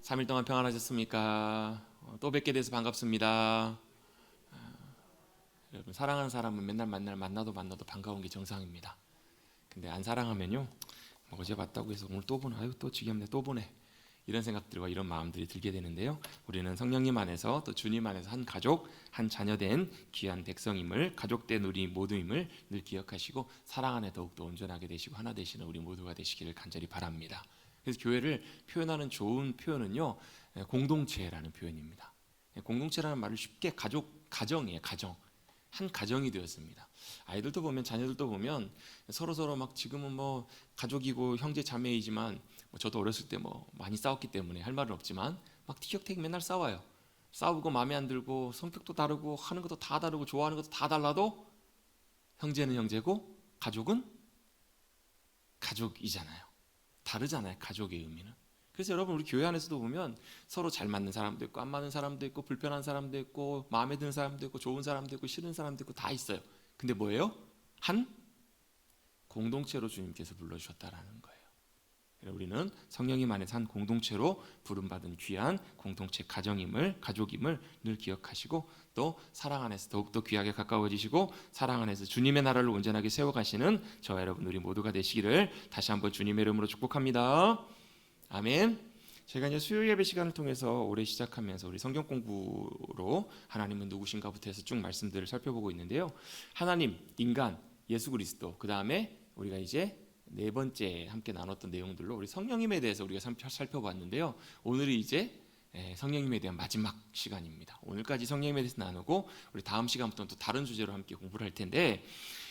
3일 동안 평안하셨습니까? 또 뵙게 돼서 반갑습니다. 여러분, 사랑하는 사람은 맨날 만나도 반가운 게 정상입니다. 근데 안 사랑하면요, 뭐 어제 봤다고 해서 오늘 또 보네, 아유 또 지겹네, 또 보네, 이런 생각들과 이런 마음들이 들게 되는데요. 우리는 성령님 안에서 또 주님 안에서 한 가족, 한 자녀된 귀한 백성임을, 가족된 우리 모두임을 늘 기억하시고 사랑 안에 더욱더 온전하게 되시고 하나 되시는 우리 모두가 되시기를 간절히 바랍니다. 그래서 교회를 표현하는 좋은 표현은요, 공동체라는 표현입니다. 공동체라는 말을 쉽게 가정이에요. 가정. 한 가정이 되었습니다. 아이들도 보면, 자녀들도 보면 서로 막 지금은 뭐 가족이고 형제 자매이지만, 뭐 저도 어렸을 때 뭐 많이 싸웠기 때문에 할 말은 없지만 막 티격태격 맨날 싸워요. 싸우고 마음에 안 들고 성격도 다르고 하는 것도 다 다르고 좋아하는 것도 다 달라도 형제는 형제고 가족은 가족이잖아요. 다르잖아요, 가족의 의미는. 그래서 여러분, 우리 교회 안에서도 보면 서로 잘 맞는 사람도 있고 안 맞는 사람도 있고 불편한 사람도 있고 마음에 드는 사람도 있고 좋은 사람도 있고 싫은 사람도 있고 다 있어요. 근데 뭐예요? 한 공동체로 주님께서 불러주셨다라는 거예요. 우리는 성령님 안에서 한 공동체로 부름받은 귀한 공동체 가족임을 늘 기억하시고, 또 사랑 안에서 더욱더 귀하게 가까워지시고 사랑 안에서 주님의 나라를 온전하게 세워가시는 저와 여러분 우리 모두가 되시기를 다시 한번 주님의 이름으로 축복합니다. 아멘. 제가 이제 수요 예배 시간을 통해서 올해 시작하면서 우리 성경 공부로 하나님은 누구신가부터 해서 쭉 말씀들을 살펴보고 있는데요. 하나님, 인간, 예수 그리스도, 그 다음에 우리가 이제 네 번째 함께 나눴던 내용들로 우리 성령님에 대해서 우리가 살펴봤는데요. 오늘이 이제 성령님에 대한 마지막 시간입니다. 오늘까지 성령님에 대해서 나누고 우리 다음 시간부터는 또 다른 주제로 함께 공부를 할 텐데,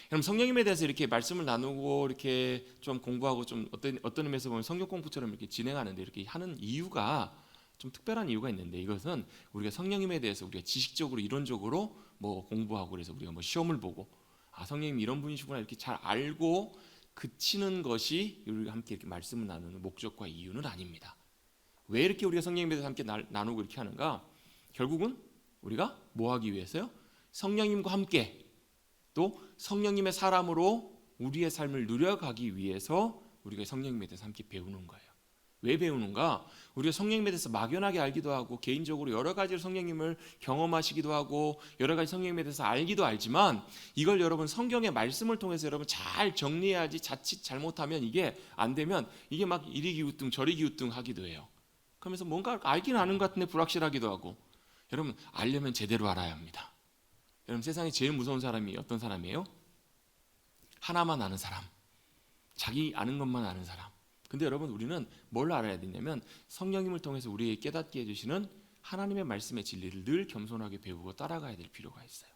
그럼 성령님에 대해서 이렇게 말씀을 나누고 이렇게 좀 공부하고 좀 어떤 의미에서 보면 성경 공부처럼 이렇게 진행하는데, 이렇게 하는 이유가 좀 특별한 이유가 있는데, 이것은 우리가 성령님에 대해서 우리가 지식적으로 이론적으로 뭐 공부하고 그래서 우리가 뭐 시험을 보고 성령님이 이런 분이시구나 이렇게 잘 알고 그치는 것이 우리가 함께 이렇게 말씀을 나누는 목적과 이유는 아닙니다. 왜 이렇게 우리가 성령님에 대해서 함께 나누고 이렇게 하는가? 결국은 우리가 뭐 하기 위해서요? 성령님과 함께 또 성령님의 사람으로 우리의 삶을 누려가기 위해서 우리가 성령님에 대해서 함께 배우는 거예요. 왜 배우는가? 우리가 성령님에 대해서 막연하게 알기도 하고 개인적으로 여러 가지로 성령님을 경험하시기도 하고 여러 가지 성령님에 대해서 알기도 알지만, 이걸 여러분 성경의 말씀을 통해서 여러분 잘 정리해야지, 자칫 잘못하면 이게 안 되면 이게 막 이리 기우뚱 저리 기우뚱 하기도 해요. 그러면서 뭔가 알긴 아는 것 같은데 불확실하기도 하고. 여러분, 알려면 제대로 알아야 합니다. 여러분, 세상에 제일 무서운 사람이 어떤 사람이에요? 하나만 아는 사람, 자기 아는 것만 아는 사람. 근데 여러분, 우리는 뭘 알아야 되냐면 성령님을 통해서 우리에게 깨닫게 해주시는 하나님의 말씀의 진리를 늘 겸손하게 배우고 따라가야 될 필요가 있어요.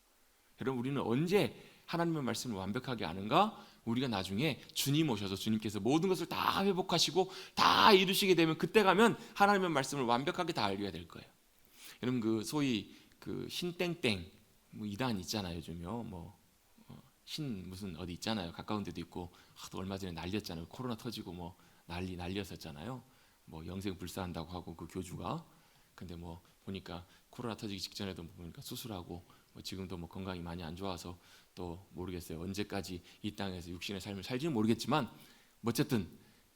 여러분, 우리는 언제 하나님의 말씀을 완벽하게 아는가? 우리가 나중에 주님 오셔서 주님께서 모든 것을 다 회복하시고 다 이루시게 되면, 그때 가면 하나님의 말씀을 완벽하게 다 알려야 될 거예요. 여러분, 그 소위 그 신땡땡 뭐 이단 있잖아요, 요즘요. 뭐 신 무슨 어디 있잖아요. 가까운 데도 있고. 또 얼마 전에 난리였잖아요. 코로나 터지고 뭐 난리였었잖아요. 뭐 영생 불사한다고 하고 그 교주가. 근데 뭐 보니까 코로나 터지기 직전에도 보니까 수술하고 뭐 지금도 뭐 건강이 많이 안 좋아서 또 모르겠어요. 언제까지 이 땅에서 육신의 삶을 살지는 모르겠지만, 어쨌든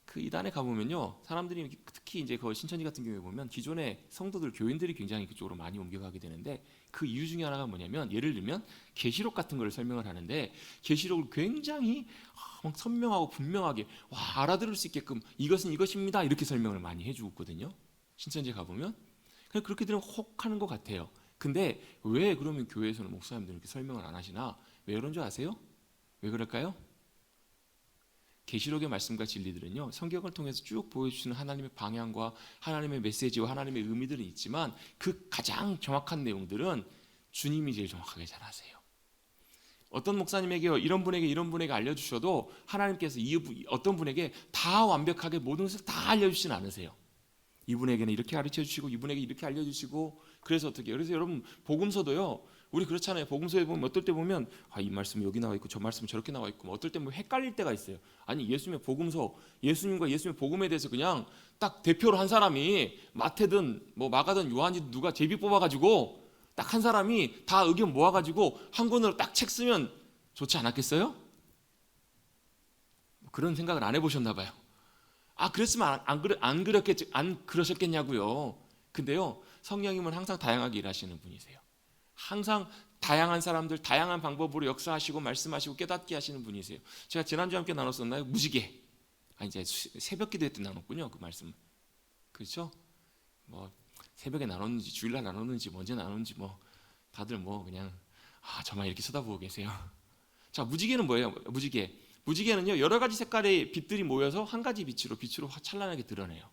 그 이단에 가보면요, 사람들이 특히 이제 그 신천지 같은 경우에 보면 기존의 성도들, 교인들이 굉장히 그쪽으로 많이 옮겨가게 되는데, 그 이유 중에 하나가 뭐냐면, 예를 들면 계시록 같은 걸 설명을 하는데 계시록을 굉장히 막 선명하고 분명하게 알아들을 수 있게끔 이것은 이것입니다 이렇게 설명을 많이 해주고 있거든요. 신천지에 가보면 그렇게 들으면 혹하는 것 같아요. 근데 왜 그러면 교회에서는 목사님들은 이렇게 설명을 안 하시나? 왜 그런 줄 아세요? 왜 그럴까요? 계시록의 말씀과 진리들은요, 성경을 통해서 쭉 보여주시는 하나님의 방향과 하나님의 메시지와 하나님의 의미들은 있지만, 그 가장 정확한 내용들은 주님이 제일 정확하게 잘 아세요. 어떤 목사님에게 이런 분에게 알려주셔도 하나님께서 어떤 분에게 다 완벽하게 모든 것을 다 알려주시진 않으세요. 이분에게는 이렇게 가르쳐주시고 이분에게 이렇게 알려주시고. 그래서 어떻게 해요? 그래서 여러분, 복음서도요, 우리 그렇잖아요. 복음서에 보면 어떨 때 보면 이 말씀이 여기 나와 있고 저 말씀은 저렇게 나와 있고, 어떨 때 뭐 헷갈릴 때가 있어요. 아니, 예수님의 복음서, 예수님과 예수님의 복음에 대해서 그냥 딱 대표로 한 사람이 마태든 뭐 마가든 요한이든 누가 제비 뽑아가지고 딱 한 사람이 다 의견 모아가지고 한 권으로 딱 책 쓰면 좋지 않았겠어요? 그런 생각을 안 해보셨나 봐요. 그랬으면 안 그러셨겠냐고요. 근데요, 성령님은 항상 다양하게 일하시는 분이세요. 항상 다양한 사람들, 다양한 방법으로 역사하시고 말씀하시고 깨닫게 하시는 분이세요. 제가 지난주에 함께 나눴었나요? 무지개. 이제 새벽 기도회 때 나눴군요. 그 말씀. 그렇죠? 뭐 새벽에 나눴는지 주일날 나눴는지 언제 나눴는지 다들 그냥 저만 이렇게 쳐다보고 계세요. 자, 무지개는 뭐예요? 무지개는요, 여러 가지 색깔의 빛들이 모여서 한 가지 빛으로 찬란하게 드러내요.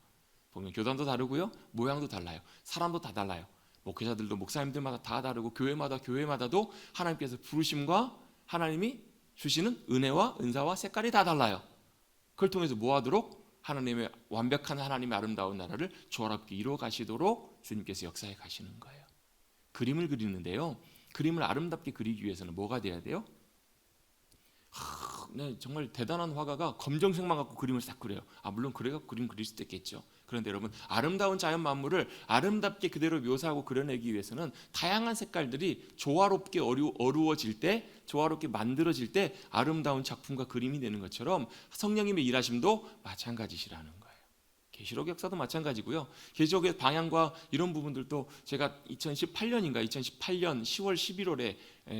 보면 교단도 다르고요, 모양도 달라요. 사람도 다 달라요. 목회자들도 목사님들마다 다 다르고 교회마다도 하나님께서 부르심과 하나님이 주시는 은혜와 은사와 색깔이 다 달라요. 그걸 통해서 뭐하도록? 하나님의 완벽한 하나님의 아름다운 나라를 조화롭게 이루어 가시도록 주님께서 역사해 가시는 거예요. 그림을 그리는데요, 그림을 아름답게 그리기 위해서는 뭐가 돼야 돼요? 정말 대단한 화가가 검정색만 갖고 그림을 싹 그려요. 물론 그래갖고 그림 그릴 수도 있겠죠. 그런데 여러분, 아름다운 자연 만물을 아름답게 그대로 묘사하고 그려내기 위해서는 다양한 색깔들이 조화롭게 어루어질 때, 조화롭게 만들어질 때 아름다운 작품과 그림이 되는 것처럼 성령님의 일하심도 마찬가지시라는 거예요. 계시록 역사도 마찬가지고요. 계시록의 방향과 이런 부분들도 제가 2018년 10월 11월에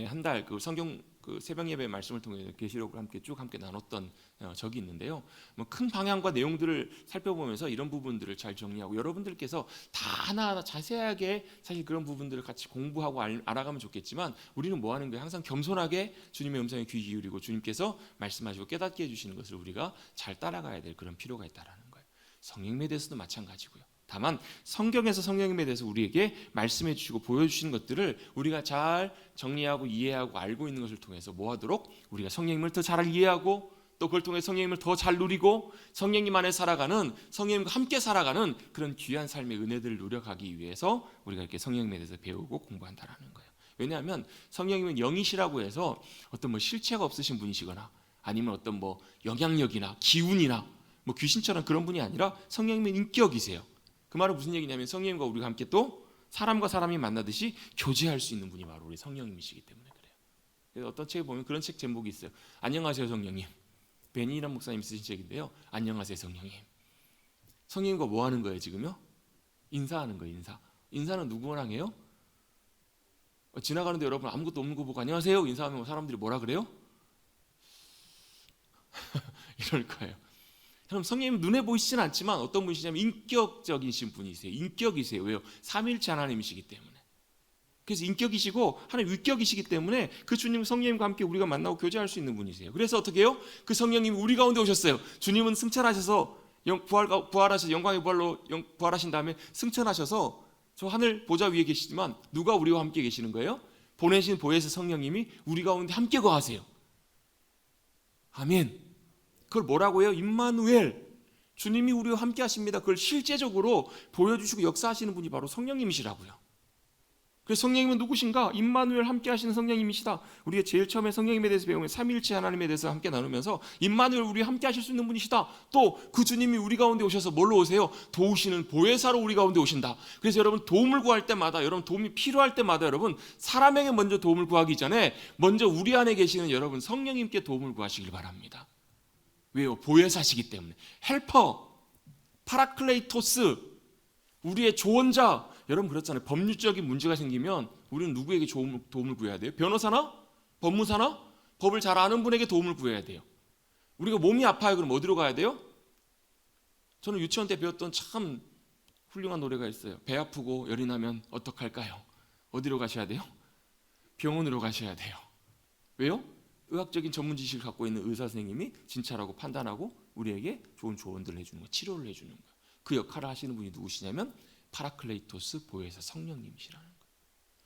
한 달 그 성경 그 새벽 예배 말씀을 통해 계시록을 함께 나눴던 적이 있는데요. 큰 방향과 내용들을 살펴보면서 이런 부분들을 잘 정리하고, 여러분들께서 다 하나하나 자세하게 사실 그런 부분들을 같이 공부하고 알아가면 좋겠지만, 우리는 뭐 하는 거예요? 항상 겸손하게 주님의 음성에 귀 기울이고 주님께서 말씀하시고 깨닫게 해주시는 것을 우리가 잘 따라가야 될 그런 필요가 있다라는 거예요. 성령님에 대해서도 마찬가지고요. 다만 성경에서 성령님에 대해서 우리에게 말씀해 주시고 보여주시는 것들을 우리가 잘 정리하고 이해하고 알고 있는 것을 통해서 뭐하도록? 우리가 성령님을 더 잘 이해하고, 또 그걸 통해 성령님을 더 잘 누리고 성령님 안에 살아가는, 성령님과 함께 살아가는 그런 귀한 삶의 은혜들을 누려가기 위해서 우리가 이렇게 성령님에 대해서 배우고 공부한다라는 거예요. 왜냐하면 성령님은 영이시라고 해서 어떤 실체가 없으신 분이시거나 아니면 어떤 영향력이나 기운이나 귀신처럼 그런 분이 아니라 성령님은 인격이세요. 그 말은 무슨 얘기냐면, 성령님과 우리가 함께 또 사람과 사람이 만나듯이 교제할 수 있는 분이 바로 우리 성령님이시기 때문에 그래요. 그래서 어떤 책에 보면 그런 책 제목이 있어요. 안녕하세요 성령님. 베니란 목사님 쓰신 책인데요. 안녕하세요 성령님. 성령님과 뭐 하는 거예요 지금요? 인사하는 거예요. 인사는 누구랑 해요? 지나가는데 여러분 아무것도 없는 거 보고 안녕하세요 인사하면 사람들이 뭐라 그래요? 이럴 거예요. 그럼 성령님 눈에 보이시진 않지만 어떤 분이시냐면 인격적이신 분이세요. 인격이세요. 왜요? 삼위일체 하나님이시기 때문에. 그래서 인격이시고 하나님 위격이시기 때문에 그 주님 성령님과 함께 우리가 만나고 교제할 수 있는 분이세요. 그래서 어떻게 해요? 그 성령님이 우리 가운데 오셨어요. 주님은 승천하셔서 부활하셔서 영광의 부활로 부활하신 다음에 승천하셔서 저 하늘 보좌 위에 계시지만 누가 우리와 함께 계시는 거예요? 보내신 보혜사 성령님이 우리 가운데 함께 거하세요. 아멘. 그걸 뭐라고 해요? 임마누엘. 주님이 우리와 함께 하십니다. 그걸 실제적으로 보여주시고 역사하시는 분이 바로 성령님이시라고요. 그래서 성령님은 누구신가? 임마누엘, 함께 하시는 성령님이시다. 우리가 제일 처음에 성령님에 대해서 배우면 삼위일체 하나님에 대해서 함께 나누면서 임마누엘, 우리와 함께 하실 수 있는 분이시다. 또 그 주님이 우리 가운데 오셔서 뭘로 오세요? 도우시는 보혜사로 우리 가운데 오신다. 그래서 여러분 도움을 구할 때마다, 여러분 도움이 필요할 때마다 여러분 사람에게 먼저 도움을 구하기 전에 먼저 우리 안에 계시는 여러분 성령님께 도움을 구하시길 바랍니다. 왜요? 보혜사시기 때문에. 헬퍼, 파라클레이토스, 우리의 조언자. 여러분 그렇잖아요. 법률적인 문제가 생기면 우리는 누구에게 도움을 구해야 돼요? 변호사나? 법무사나? 법을 잘 아는 분에게 도움을 구해야 돼요. 우리가 몸이 아파요. 그럼 어디로 가야 돼요? 저는 유치원 때 배웠던 참 훌륭한 노래가 있어요. 배 아프고 열이 나면 어떡할까요? 어디로 가셔야 돼요? 병원으로 가셔야 돼요. 왜요? 의학적인 전문 지식을 갖고 있는 의사 선생님이 진찰하고 판단하고 우리에게 좋은 조언들을 해주는 거예요. 치료를 해주는 거예요. 그 역할을 하시는 분이 누구시냐면 파라클레이토스, 보혜사 성령님이시라는 거예요.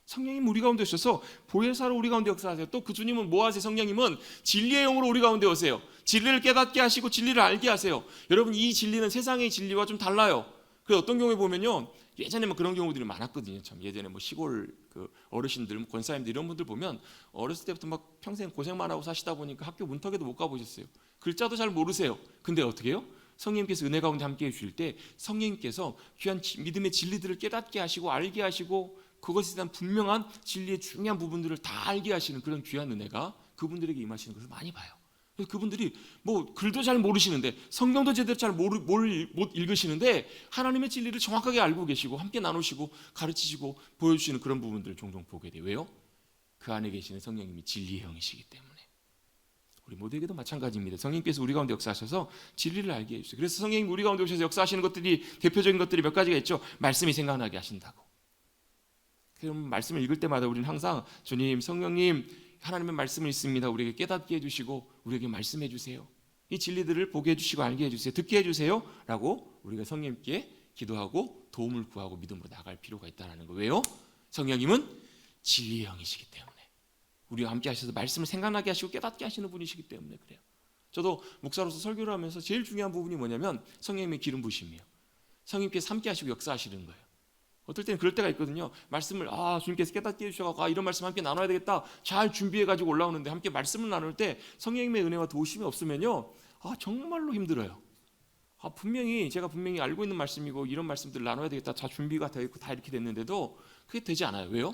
성령님 우리 가운데 오셔서 보혜사로 우리 가운데 역사하세요. 또 그 주님은 뭐 하세요? 성령님은 진리의 영으로 우리 가운데 오세요. 진리를 깨닫게 하시고 진리를 알게 하세요. 여러분 이 진리는 세상의 진리와 좀 달라요. 그래서 어떤 경우에 보면요, 예전에 그런 경우들이 많았거든요. 참 예전에 시골 그 어르신들, 권사님들 이런 분들 보면 어렸을 때부터 평생 고생만 하고 사시다 보니까 학교 문턱에도 못 가보셨어요. 글자도 잘 모르세요. 근데 어떻게 해요? 성령님께서 은혜 가운데 함께해 주실 때 성령님께서 귀한 믿음의 진리들을 깨닫게 하시고 알게 하시고 그것에 대한 분명한 진리의 중요한 부분들을 다 알게 하시는 그런 귀한 은혜가 그분들에게 임하시는 것을 많이 봐요. 그래서 그분들이 뭐 글도 잘 모르시는데 성경도 제대로 잘 못 읽으시는데 하나님의 진리를 정확하게 알고 계시고 함께 나누시고 가르치시고 보여주시는 그런 부분들을 종종 보게 돼요. 왜요? 그 안에 계시는 성령님이 진리의 영이시기 때문에. 우리 모두에게도 마찬가지입니다. 성령님께서 우리 가운데 역사하셔서 진리를 알게 해주세요. 그래서 성령님 우리 가운데 오셔서 역사하시는 것들이 대표적인 것들이 몇 가지가 있죠. 말씀이 생각나게 하신다고. 그럼 말씀을 읽을 때마다 우리는 항상 주님, 성령님, 하나님의 말씀을 있습니다. 우리에게 깨닫게 해주시고 우리에게 말씀해 주세요. 이 진리들을 보게 해주시고 알게 해주세요. 듣게 해주세요. 라고 우리가 성령님께 기도하고 도움을 구하고 믿음으로 나갈 필요가 있다는 거예요. 왜요? 성령님은 진리의 영이시기 때문에. 우리와 함께 하셔서 말씀을 생각나게 하시고 깨닫게 하시는 분이시기 때문에 그래요. 저도 목사로서 설교를 하면서 제일 중요한 부분이 뭐냐면 성령님의 기름 부으심이에요. 성령님께서 함께 하시고 역사하시는 거예요. 어떨 때는 그럴 때가 있거든요. 말씀을 주님께서 깨닫게 해주셔서 이런 말씀 함께 나눠야 되겠다. 잘 준비해가지고 올라오는데 함께 말씀을 나눌 때 성령님의 은혜와 도우심이 없으면요, 정말로 힘들어요. 제가 분명히 알고 있는 말씀이고 이런 말씀들을 나눠야 되겠다. 다 준비가 되어 있고 다 이렇게 됐는데도 그게 되지 않아요. 왜요?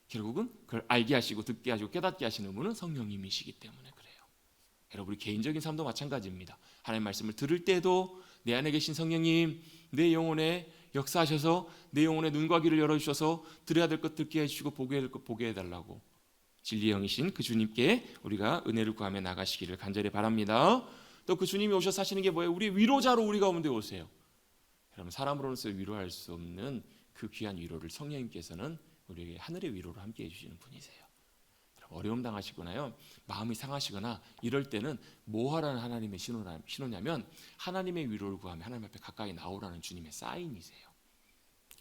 결국은 그걸 알게 하시고 듣게 하시고 깨닫게 하시는 분은 성령님이시기 때문에 그래요. 여러분, 우리 개인적인 삶도 마찬가지입니다. 하나님의 말씀을 들을 때도 내 안에 계신 성령님, 내 영혼에 역사하셔서 내 영혼의 눈과 귀를 열어주셔서 들어야 될 것 듣게 해주시고 보게 될 것 보게 해달라고 진리의 영이신 그 주님께 우리가 은혜를 구하며 나가시기를 간절히 바랍니다. 또 그 주님이 오셔서 하시는 게 뭐예요? 우리 위로자로 우리 가운데 오세요. 여러분, 사람으로서 위로할 수 없는 그 귀한 위로를 성령님께서는 우리에게 하늘의 위로로 함께 해주시는 분이세요. 어려움 당하시거나요, 마음이 상하시거나 이럴 때는 뭐 하라는 하나님의 신호냐면 하나님의 위로를 구하며 하나님 앞에 가까이 나오라는 주님의 사인이세요.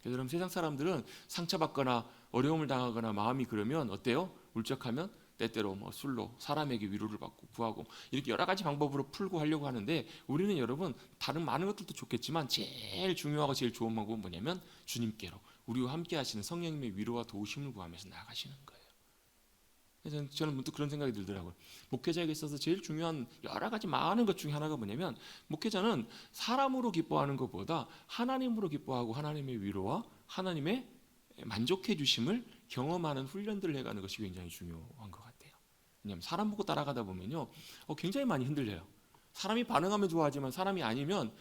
그래서 여러분, 세상 사람들은 상처받거나 어려움을 당하거나 마음이 그러면 어때요? 울적하면 때때로 술로 사람에게 위로를 받고 구하고 이렇게 여러 가지 방법으로 풀고 하려고 하는데, 우리는 여러분 다른 많은 것들도 좋겠지만 제일 중요하고 제일 좋은 방법은 뭐냐면 주님께로 우리와 함께 하시는 성령님의 위로와 도우심을 구하면서 나아가시는 거예요. 그래서 저는 문득 그런 생각이 들더라고요. 목회자에게 있어서 제일 중요한 여러 가지 많은 것 중에 하나가 뭐냐면, 목회자는 사람으로 기뻐하는 것보다 하나님으로 기뻐하고 하나님의 위로와 하나님의 만족해 주심을 경험하는 훈련들을 해가는 것이 굉장히 중요한 것 같아요. 왜냐하면 사람 보고 따라가다 보면요, 굉장히 많이 흔들려요. 사람이 반응하면 좋아하지만 사람이 아니면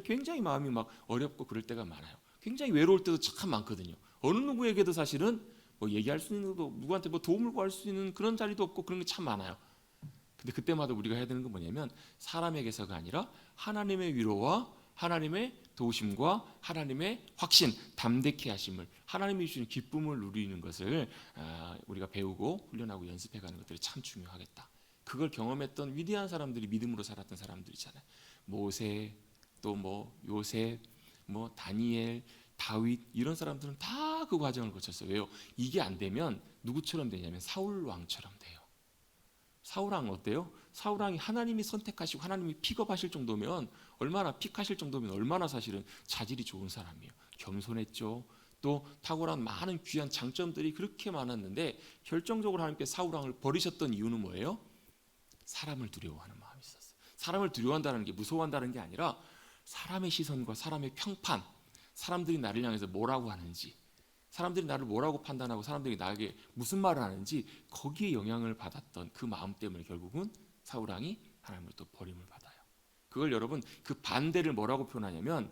굉장히 마음이 막 어렵고 그럴 때가 많아요. 굉장히 외로울 때도 참 많거든요. 어느 누구에게도 사실은 얘기할 수 있는 것도, 누구한테 도움을 구할 수 있는 그런 자리도 없고 그런 게 참 많아요. 근데 그때마다 우리가 해야 되는 건 뭐냐면 사람에게서가 아니라 하나님의 위로와 하나님의 도우심과 하나님의 확신, 담대케 하심을, 하나님이 주시는 기쁨을 누리는 것을 우리가 배우고 훈련하고 연습해가는 것들이 참 중요하겠다. 그걸 경험했던 위대한 사람들이, 믿음으로 살았던 사람들이잖아요. 모세, 또 요셉, 다니엘, 다윗, 이런 사람들은 다 그 과정을 거쳤어요. 왜요? 이게 안 되면 누구처럼 되냐면 사울 왕처럼 돼요. 사울 왕 어때요? 사울 왕이 하나님이 선택하시고 하나님이 픽업하실 정도면, 픽하실 정도면 얼마나 사실은 자질이 좋은 사람이에요. 겸손했죠. 또 탁월한 많은 귀한 장점들이 그렇게 많았는데 결정적으로 하나님께 사울 왕을 버리셨던 이유는 뭐예요? 사람을 두려워하는 마음이 있었어요. 사람을 두려워한다는 게 무서워한다는 게 아니라 사람의 시선과 사람의 평판, 사람들이 나를 향해서 뭐라고 하는지, 사람들이 나를 뭐라고 판단하고 사람들이 나에게 무슨 말을 하는지 거기에 영향을 받았던 그 마음 때문에 결국은 사울 왕이 하나님을 또 버림을 받아요. 그걸 여러분, 그 반대를 뭐라고 표현하냐면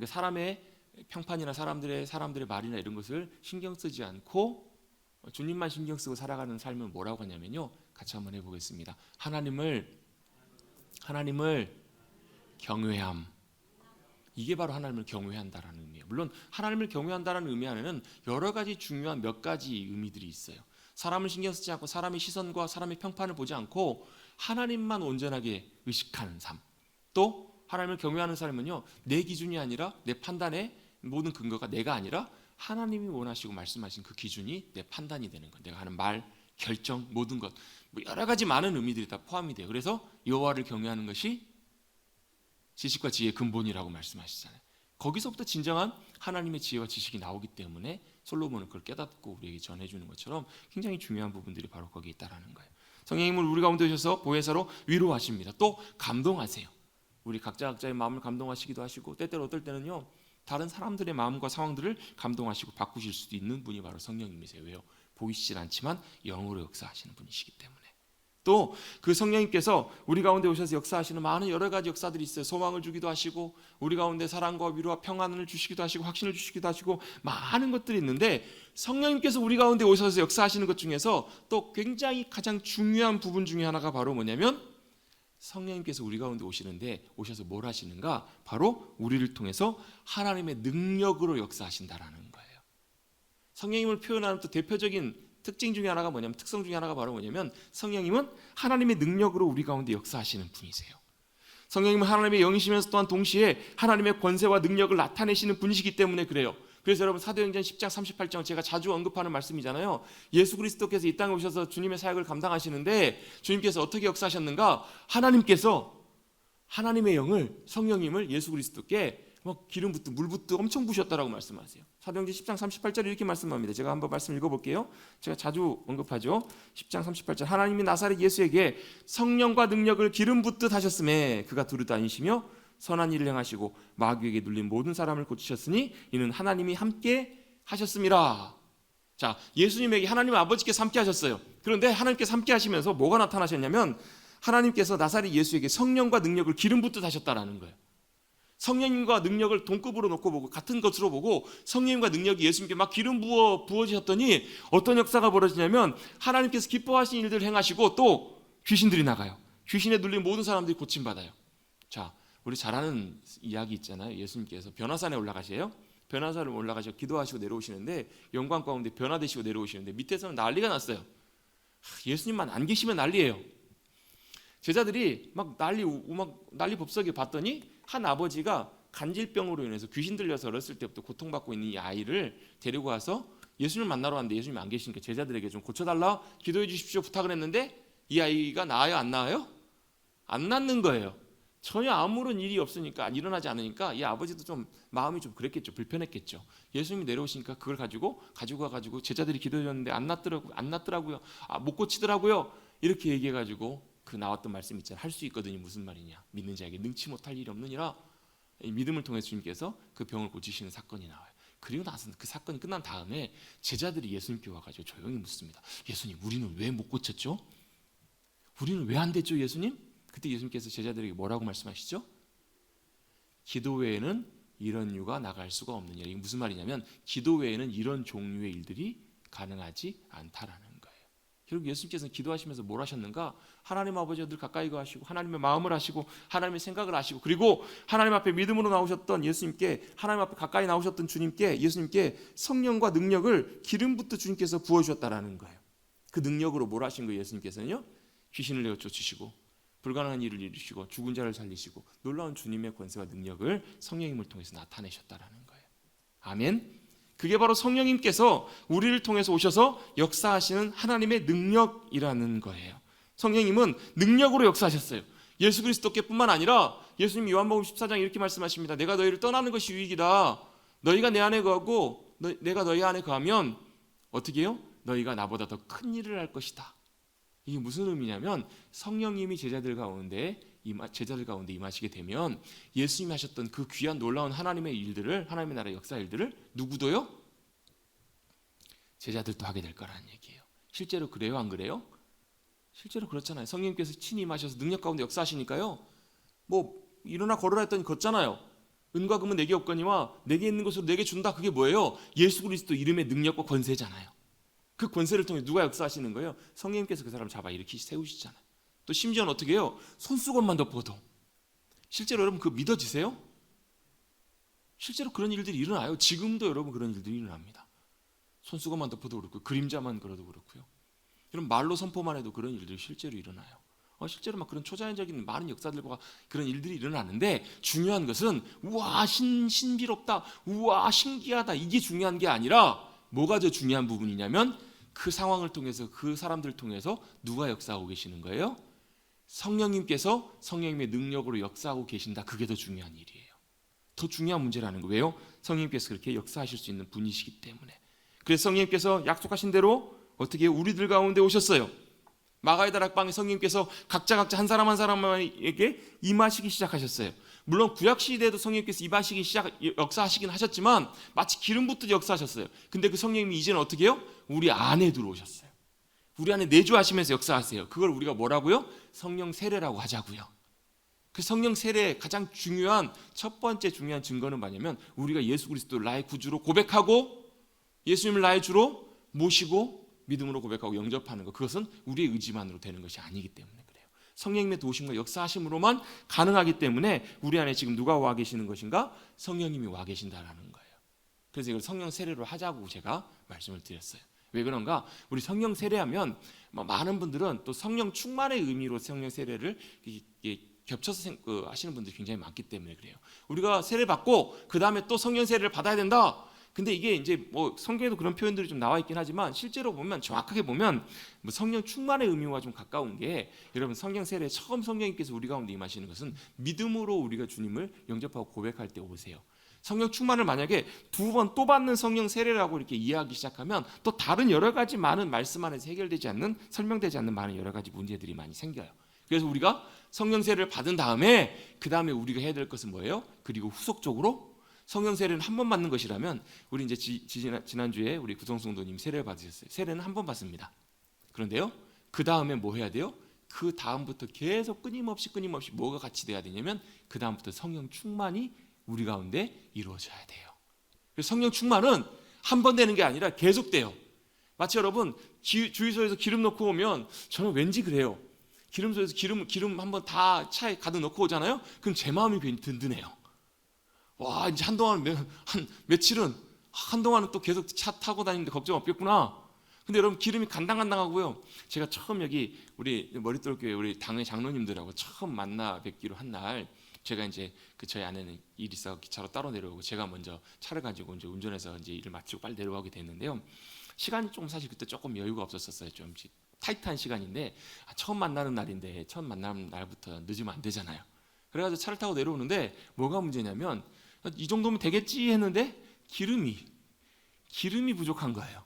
사람의 평판이나 사람들의 말이나 이런 것을 신경 쓰지 않고 주님만 신경 쓰고 살아가는 삶을 뭐라고 하냐면요, 같이 한번 해보겠습니다. 하나님을 경외함. 이게 바로 하나님을 경외한다라는 의미예요. 물론 하나님을 경외한다라는 의미 안에는 여러 가지 중요한 몇 가지 의미들이 있어요. 사람을 신경 쓰지 않고 사람의 시선과 사람의 평판을 보지 않고 하나님만 온전하게 의식하는 삶. 또 하나님을 경외하는 삶은요, 내 기준이 아니라, 내 판단의 모든 근거가 내가 아니라 하나님이 원하시고 말씀하신 그 기준이 내 판단이 되는 거예요. 내가 하는 말, 결정, 모든 것, 여러 가지 많은 의미들이 다 포함이 돼요. 그래서 여호와를 경외하는 것이 지식과 지혜의 근본이라고 말씀하시잖아요. 거기서부터 진정한 하나님의 지혜와 지식이 나오기 때문에 솔로몬은 그걸 깨닫고 우리에게 전해주는 것처럼 굉장히 중요한 부분들이 바로 거기에 있다는 거예요. 성령님은 우리 가운데 오셔서 보혜사로 위로하십니다. 또 감동하세요. 우리 각자의 마음을 감동하시기도 하시고, 때때로 어떨 때는요, 다른 사람들의 마음과 상황들을 감동하시고 바꾸실 수도 있는 분이 바로 성령님이세요. 왜요? 보이시질 않지만 영으로 역사하시는 분이시기 때문에. 또 그 성령님께서 우리 가운데 오셔서 역사하시는 많은 여러 가지 역사들이 있어요. 소망을 주기도 하시고 우리 가운데 사랑과 위로와 평안을 주시기도 하시고 확신을 주시기도 하시고 많은 것들이 있는데, 성령님께서 우리 가운데 오셔서 역사하시는 것 중에서 또 굉장히 가장 중요한 부분 중에 하나가 바로 뭐냐면, 성령님께서 우리 가운데 오시는데 오셔서 뭘 하시는가? 바로 우리를 통해서 하나님의 능력으로 역사하신다라는 거예요. 성령님을 표현하는 또 대표적인 특징 중에 하나가 뭐냐면, 특성 중에 하나가 바로 뭐냐면, 성령님은 하나님의 능력으로 우리 가운데 역사하시는 분이세요. 성령님은 하나님의 영이시면서 또한 동시에 하나님의 권세와 능력을 나타내시는 분이시기 때문에 그래요. 그래서 여러분 사도행전 10장 38장 제가 자주 언급하는 말씀이잖아요. 예수 그리스도께서 이 땅에 오셔서 주님의 사역을 감당하시는데 주님께서 어떻게 역사하셨는가? 하나님께서 하나님의 영을, 성령님을 예수 그리스도께 막 기름 붓듯 물 붓듯 엄청 부셨다라고 말씀하세요. 사도행전 10장 38절에 이렇게 말씀합니다. 제가 한번 말씀 읽어볼게요. 제가 자주 언급하죠. 10장 38절, 하나님이 나사렛 예수에게 성령과 능력을 기름 붓듯 하셨음에 그가 두루 다니시며 선한 일을 행하시고 마귀에게 눌린 모든 사람을 고치셨으니 이는 하나님이 함께 하셨음이라. 자, 예수님에게 하나님 아버지께서 함께 하셨어요. 그런데 하나님께서 함께 하시면서 뭐가 나타나셨냐면, 하나님께서 나사렛 예수에게 성령과 능력을 기름 붓듯 하셨다라는 거예요. 성령님과 능력을 동급으로 놓고 보고 같은 것으로 보고 성령님과 능력이 예수님께 막 기름 부어지셨더니 어떤 역사가 벌어지냐면, 하나님께서 기뻐하신 일들을 행하시고 또 귀신들이 나가요. 귀신에 눌린 모든 사람들이 고침받아요. 자, 우리 잘 아는 이야기 있잖아요. 예수님께서 변화산에 올라가세요. 변화산을 올라가셔 기도하시고 내려오시는데 영광 가운데 변화되시고 내려오시는데 밑에서는 난리가 났어요. 예수님만 안 계시면 난리예요. 제자들이 막 난리 법석에 봤더니 한 아버지가 간질병으로 인해서 귀신 들려서 어렸을 때부터 고통받고 있는 이 아이를 데리고 와서 예수님을 만나러 왔는데 예수님이 안 계시니까 제자들에게 좀 고쳐달라, 기도해 주십시오 부탁을 했는데, 이 아이가 나아요 안 나아요? 안 낫는 거예요. 전혀 아무런 일이 없으니까, 일어나지 않으니까 이 아버지도 좀 마음이 좀 그랬겠죠. 불편했겠죠. 예수님이 내려오시니까 그걸 가지고 와가지고 제자들이 기도해줬는데 안 낫더라고요. 못 고치더라고요. 이렇게 얘기해가지고 그 나왔던 말씀 있잖아요. 할 수 있거든요. 무슨 말이냐? 믿는 자에게 능치 못할 일이 없느니라. 이 믿음을 통해서 주님께서 그 병을 고치시는 사건이 나와요. 그리고 나서 그 사건이 끝난 다음에 제자들이 예수님께 와가지고 조용히 묻습니다. 예수님, 우리는 왜 못 고쳤죠? 우리는 왜 안 됐죠, 예수님? 그때 예수님께서 제자들에게 뭐라고 말씀하시죠? 기도 외에는 이런 이유가 나갈 수가 없느냐. 이게 무슨 말이냐면, 기도 외에는 이런 종류의 일들이 가능하지 않다라는 거예요. 결국 예수님께서는 기도하시면서 뭘 하셨는가? 하나님 아버지와 늘 가까이 가시고 하나님의 마음을 하시고 하나님의 생각을 하시고, 그리고 하나님 앞에 믿음으로 나오셨던 예수님께, 하나님 앞에 가까이 나오셨던 주님께, 예수님께 성령과 능력을 기름 붓듯 주님께서 부어주셨다라는 거예요. 그 능력으로 뭘 하신 거예요? 예수님께서는요, 귀신을 내어 쫓으시고 불가능한 일을 이루시고 죽은 자를 살리시고 놀라운 주님의 권세와 능력을 성령님을 통해서 나타내셨다라는 거예요. 아멘. 그게 바로 성령님께서 우리를 통해서 오셔서 역사하시는 하나님의 능력이라는 거예요. 성령님은 능력으로 역사하셨어요. 예수 그리스도께뿐만 아니라 예수님 요한복음 14장에 이렇게 말씀하십니다. 내가 너희를 떠나는 것이 유익이다. 너희가 내 안에 거하고 내가 너희 안에 거하면 어떻게 해요? 너희가 나보다 더 큰 일을 할 것이다. 이게 무슨 의미냐면, 성령님이 제자들 가운데 임하시게 되면 예수님이 하셨던 그 귀한 놀라운 하나님의 일들을, 하나님의 나라의 역사 일들을 누구도요? 제자들도 하게 될 거라는 얘기예요. 실제로 그래요, 안 그래요? 실제로 그렇잖아요. 성령님께서 친히 임하셔서 능력 가운데 역사하시니까요, 뭐 일어나 걸으라 했더니 걷잖아요. 은과 금은 내게 없거니와 내게 있는 것으로 내게 준다. 그게 뭐예요? 예수 그리스도 이름의 능력과 권세잖아요. 그 권세를 통해 누가 역사하시는 거예요? 성령님께서 그 사람을 잡아 일으키 세우시잖아요. 또 심지어는 어떻게 해요? 손수건만 덮어도. 실제로 여러분 그거 믿어지세요? 실제로 그런 일들이 일어나요. 지금도 여러분 그런 일들이 일어납니다. 손수건만 덮어도 그렇고 그림자만 걸어도 그렇고요. 여러분 말로 선포만 해도 그런 일들이 실제로 일어나요. 실제로 막 그런 초자연적인 많은 역사들과 그런 일들이 일어나는데, 중요한 것은 우와 신비롭다, 우와 신기하다, 이게 중요한 게 아니라 뭐가 더 중요한 부분이냐면, 그 상황을 통해서, 그 사람들을 통해서 누가 역사하고 계시는 거예요? 성령님께서 성령님의 능력으로 역사하고 계신다. 그게 더 중요한 일이에요. 더 중요한 문제라는 거예요. 왜요? 성령님께서 그렇게 역사하실 수 있는 분이시기 때문에. 그래서 성령님께서 약속하신 대로 어떻게 우리들 가운데 오셨어요. 마가의 다락방에 성령님께서 각자 한 사람 한 사람에게 임하시기 시작하셨어요. 물론 구약 시대에도 성령님께서 역사하시긴 하셨지만 마치 기름 붓듯 역사하셨어요. 근데 그 성령님이 이제는 어떻게 해요? 우리 안에 들어오셨어요. 우리 안에 내주하시면서 역사하세요. 그걸 우리가 뭐라고요? 성령 세례라고 하자고요. 그 성령 세례의 가장 중요한 첫 번째 중요한 증거는 뭐냐면 우리가 예수 그리스도를 나의 구주로 고백하고 예수님을 나의 주로 모시고 믿음으로 고백하고 영접하는 것, 그것은 우리의 의지만으로 되는 것이 아니기 때문에 그래요. 성령님의 도우심과 역사하심으로만 가능하기 때문에 우리 안에 지금 누가 와 계시는 것인가? 성령님이 와 계신다라는 거예요. 그래서 이걸 성령 세례로 하자고 제가 말씀을 드렸어요. 왜 그런가? 우리 성령 세례하면 많은 분들은 또 성령 충만의 의미로 성령 세례를 겹쳐서 하시는 분들이 굉장히 많기 때문에 그래요. 우리가 세례 받고 그 다음에 또 성령 세례를 받아야 된다. 근데 이게 이제 뭐 성경에도 그런 표현들이 좀 나와 있긴 하지만 실제로 보면 정확하게 보면 뭐 성령 충만의 의미와 좀 가까운 게, 여러분 성령 세례 처음 성령님께서 우리 가운데 임하시는 것은 믿음으로 우리가 주님을 영접하고 고백할 때 오세요. 성령 충만을 만약에 두 번 또 받는 성령 세례라고 이렇게 이해하기 시작하면 또 다른 여러 가지 많은 말씀 안에서 해결되지 않는, 설명되지 않는 많은 여러 가지 문제들이 많이 생겨요. 그래서 우리가 성령 세례를 받은 다음에 그 다음에 우리가 해야 될 것은 뭐예요? 그리고 후속적으로 성령 세례는 한 번 받는 것이라면 우리 이제 지난주에 우리 구성성도님 세례를 받으셨어요. 세례는 한 번 받습니다. 그런데요, 그 다음에 뭐 해야 돼요? 그 다음부터 계속 끊임없이 뭐가 같이 돼야 되냐면 그 다음부터 성령 충만이 우리 가운데 이루어져야 돼요. 그래서 성령 충만은 한 번 되는 게 아니라 계속 돼요. 마치 여러분 주유소에서 기름 넣고 오면, 저는 왠지 그래요. 기름소에서 기름 한번 다 차에 가득 넣고 오잖아요. 그럼 제 마음이 괜히 든든해요. 와, 이제 며칠은 한동안은 또 계속 차 타고 다니는데 걱정 없겠구나. 근데 여러분 기름이 간당간당하고요. 제가 처음 여기 우리 머릿돌교회 우리 당회 장로님들하고 처음 만나 뵙기로 한 날, 제가 이제 저희 아내는 일이 있어 기차로 따로 내려오고 제가 먼저 차를 가지고 이제 운전해서 이제 일을 마치고 빨리 내려가게 됐는데요. 시간이 좀 사실 그때 조금 여유가 없었어요. 좀 타이트한 시간인데 처음 만나는 날인데 처음 만나는 날부터 늦으면 안 되잖아요. 그래가지고 차를 타고 내려오는데 뭐가 문제냐면 이 정도면 되겠지 했는데 기름이 부족한 거예요.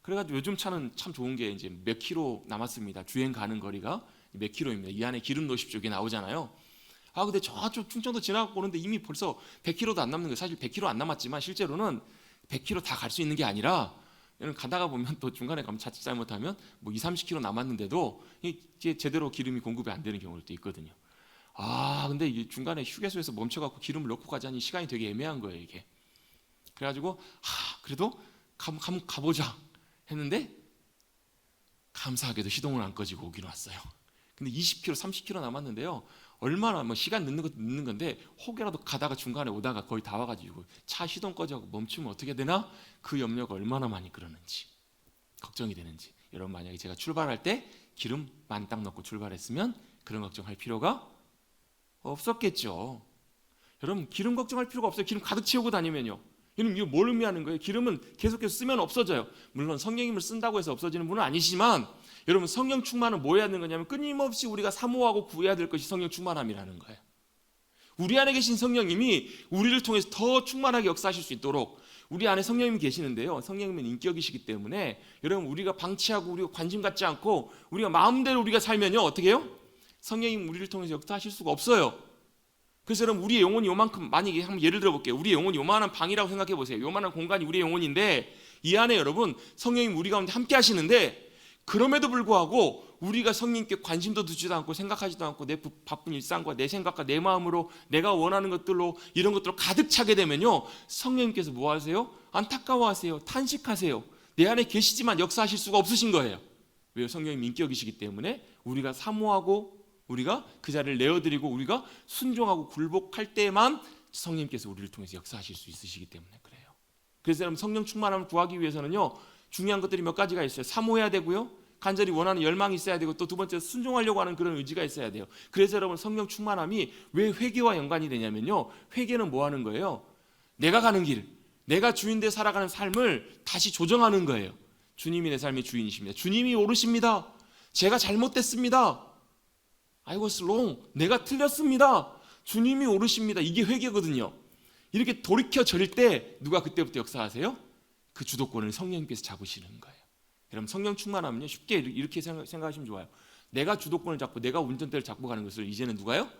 그래가지고 요즘 차는 참 좋은 게 이제 몇 킬로 남았습니다. 주행 가는 거리가 몇 킬로입니다. 이 안에 기름 넣으십시오 이게 나오잖아요. 근데 저쪽 충청도 지나고 오는데 이미 벌써 100킬로도 안 남는 거예요. 사실 100킬로 안 남았지만 실제로는 100킬로 다 갈 수 있는 게 아니라 가다가 보면 또 중간에 가면 자칫 잘못하면 뭐 20-30킬로 남았는데도 이게 제대로 기름이 공급이 안 되는 경우도 있거든요. 근데 이게 중간에 휴게소에서 멈춰갖고 기름을 넣고 가자니 시간이 되게 애매한 거예요 이게. 그래가지고 그래도 가보자 했는데 감사하게도 시동을 안 꺼지고 오긴 왔어요. 근데 20킬로, 30킬로 남았는데요. 얼마나 뭐 시간 늦는 건데 혹여라도 가다가 중간에 오다가 거의 다 와가지고 차 시동 꺼져고 멈추면 어떻게 되나, 그 염려가 얼마나 많이 그러는지 걱정이 되는지. 여러분 만약에 제가 출발할 때 기름 만땅 넣고 출발했으면 그런 걱정할 필요가 없었겠죠. 여러분 기름 걱정할 필요가 없어요. 기름 가득 채우고 다니면요. 여러분 이거 뭘 의미하는 거예요? 기름은 계속해서 쓰면 없어져요. 물론 성령님을 쓴다고 해서 없어지는 분은 아니지만, 여러분 성령 충만은 뭐 해야 되는 거냐면 끊임없이 우리가 사모하고 구해야 될 것이 성령 충만함이라는 거예요. 우리 안에 계신 성령님이 우리를 통해서 더 충만하게 역사하실 수 있도록 우리 안에 성령님이 계시는데요. 성령님은 인격이시기 때문에 여러분 우리가 방치하고 우리가 관심 갖지 않고 우리가 마음대로 우리가 살면요 어떻게 해요? 성령님 우리를 통해서 역사하실 수가 없어요. 그래서 여러분 우리의 영혼이 요만큼, 만약에 한번 예를 들어 볼게요. 우리의 영혼이 요만한 방이라고 생각해 보세요. 요만한 공간이 우리의 영혼인데 이 안에 여러분 성령님 우리 가운데 함께 하시는데, 그럼에도 불구하고 우리가 성령님께 관심도 두지도 않고 생각하지도 않고 내 바쁜 일상과 내 생각과 내 마음으로 내가 원하는 것들로 이런 것들로 가득 차게 되면요 성령님께서 뭐 하세요? 안타까워하세요. 탄식하세요. 내 안에 계시지만 역사하실 수가 없으신 거예요. 왜요? 성령님 인격이시기 때문에 우리가 사모하고 우리가 그 자리를 내어드리고 우리가 순종하고 굴복할 때만 성령님께서 우리를 통해서 역사하실 수 있으시기 때문에 그래요. 그래서 여러분 성령 충만함을 구하기 위해서는요 중요한 것들이 몇 가지가 있어요. 사모해야 되고요, 간절히 원하는 열망이 있어야 되고, 또 두 번째 순종하려고 하는 그런 의지가 있어야 돼요. 그래서 여러분 성령 충만함이 왜 회개와 연관이 되냐면요, 회개는 뭐 하는 거예요? 내가 가는 길, 내가 주인돼 살아가는 삶을 다시 조정하는 거예요. 주님이 내 삶의 주인이십니다. 주님이 옳으십니다. 제가 잘못됐습니다. I was wrong. 내가 틀렸습니다. 주님이 옳으십니다. 이게 회개거든요. 이렇게 돌이켜질 때 누가 그때부터 역사하세요? 그 주도권을 성령님께서 잡으시는 거예요. 여러분 성령 충만하면요 쉽게 이렇게 생각하시면 좋아요. 내가 주도권을 잡고 내가 운전대를 잡고 가는 것을 이제는 누가요?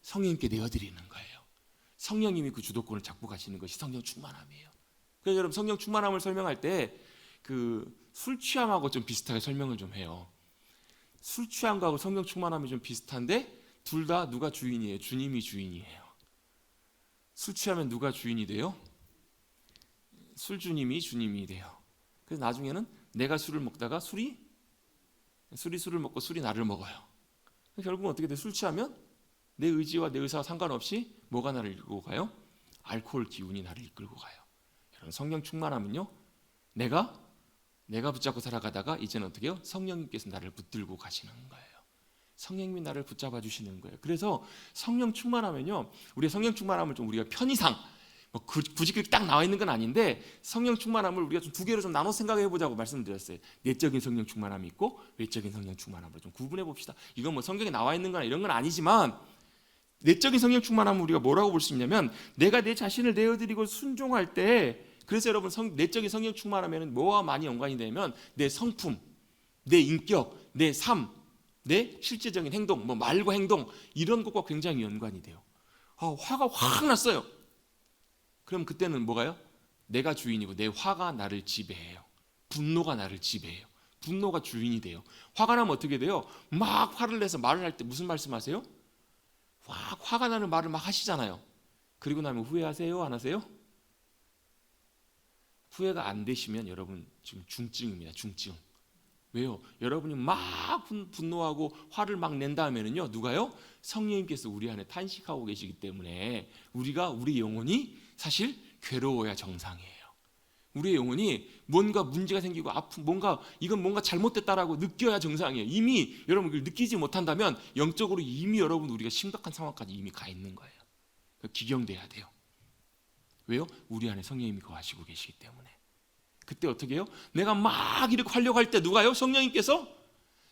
성령님께 내어드리는 거예요. 성령님이 그 주도권을 잡고 가시는 것이 성령 충만함이에요. 그래서 여러분 성령 충만함을 설명할 때 술 취함하고 좀 비슷하게 설명을 좀 해요. 술 취함하고 성령 충만함이 좀 비슷한데 둘 다 누가 주인이에요? 주님이 주인이에요. 술 취하면 누가 주인이 돼요? 술 주님이 주님이 돼요. 그래서 나중에는 내가 술을 먹다가 술이 술을 먹고 술이 나를 먹어요. 결국은 어떻게 돼? 술 취하면 내 의지와 내 의사와 상관없이 뭐가 나를 이끌고 가요? 알코올 기운이 나를 이끌고 가요. 여러분 성령 충만하면요, 내가 붙잡고 살아가다가 이제는 어떻게 해요? 성령님께서 나를 붙들고 가시는 거예요. 성령님이 나를 붙잡아 주시는 거예요. 그래서 성령 충만하면요, 우리의 성령 충만함을 좀 우리가 편의상 뭐 굳이 그렇게 딱 나와 있는 건 아닌데, 성령 충만함을 우리가 좀 두 개로 좀 나눠 생각해 보자고 말씀드렸어요. 내적인 성령 충만함이 있고 외적인 성령 충만함을 좀 구분해 봅시다. 이건 뭐 성경에 나와 있는 거나 이런 건 아니지만, 내적인 성령 충만함을 우리가 뭐라고 볼 수 있냐면, 내가 내 자신을 내어드리고 순종할 때, 그래서 여러분 내적인 성령 충만하면 뭐와 많이 연관이 되면 내 성품, 내 인격, 내 삶, 내 실제적인 행동, 뭐 말과 행동, 이런 것과 굉장히 연관이 돼요. 화가 확 났어요. 그럼 그때는 뭐가요? 내가 주인이고 내 화가 나를 지배해요. 분노가 나를 지배해요. 분노가 주인이 돼요. 화가 나면 어떻게 돼요? 막 화를 내서 말을 할 때 무슨 말씀하세요? 화가 나는 말을 막 하시잖아요. 그리고 나면 후회하세요? 안 하세요? 후회가 안 되시면 여러분 지금 중증입니다. 중증. 왜요? 여러분이 막 분노하고 화를 막 낸 다음에는요, 누가요? 성령님께서 우리 안에 탄식하고 계시기 때문에 우리 영혼이 사실 괴로워야 정상이에요. 우리의 영혼이 뭔가 문제가 생기고 이건 뭔가 잘못됐다라고 느껴야 정상이에요. 이미 여러분 그걸 느끼지 못한다면 영적으로 이미 여러분 우리가 심각한 상황까지 이미 가 있는 거예요. 기경돼야 돼요. 왜요? 우리 안에 성령님이 거하시고 계시기 때문에. 그때 어떻게 해요? 내가 막 이렇게 하려고 할 때 누가요? 성령님께서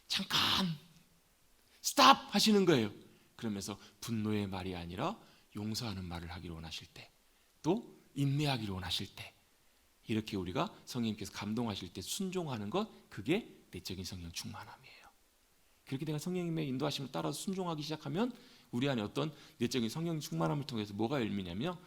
잠깐 스탑 하시는 거예요. 그러면서 분노의 말이 아니라 용서하는 말을 하기를 원하실 때, 또 인내하기를 원하실 때, 이렇게 우리가 성령님께서 감동하실 때 순종하는 것, 그게 내적인 성령 충만함이에요. 그렇게 내가 성령님의 인도하심을 따라서 순종하기 시작하면 우리 안에 어떤 내적인 성령 충만함을 통해서 뭐가 열리냐면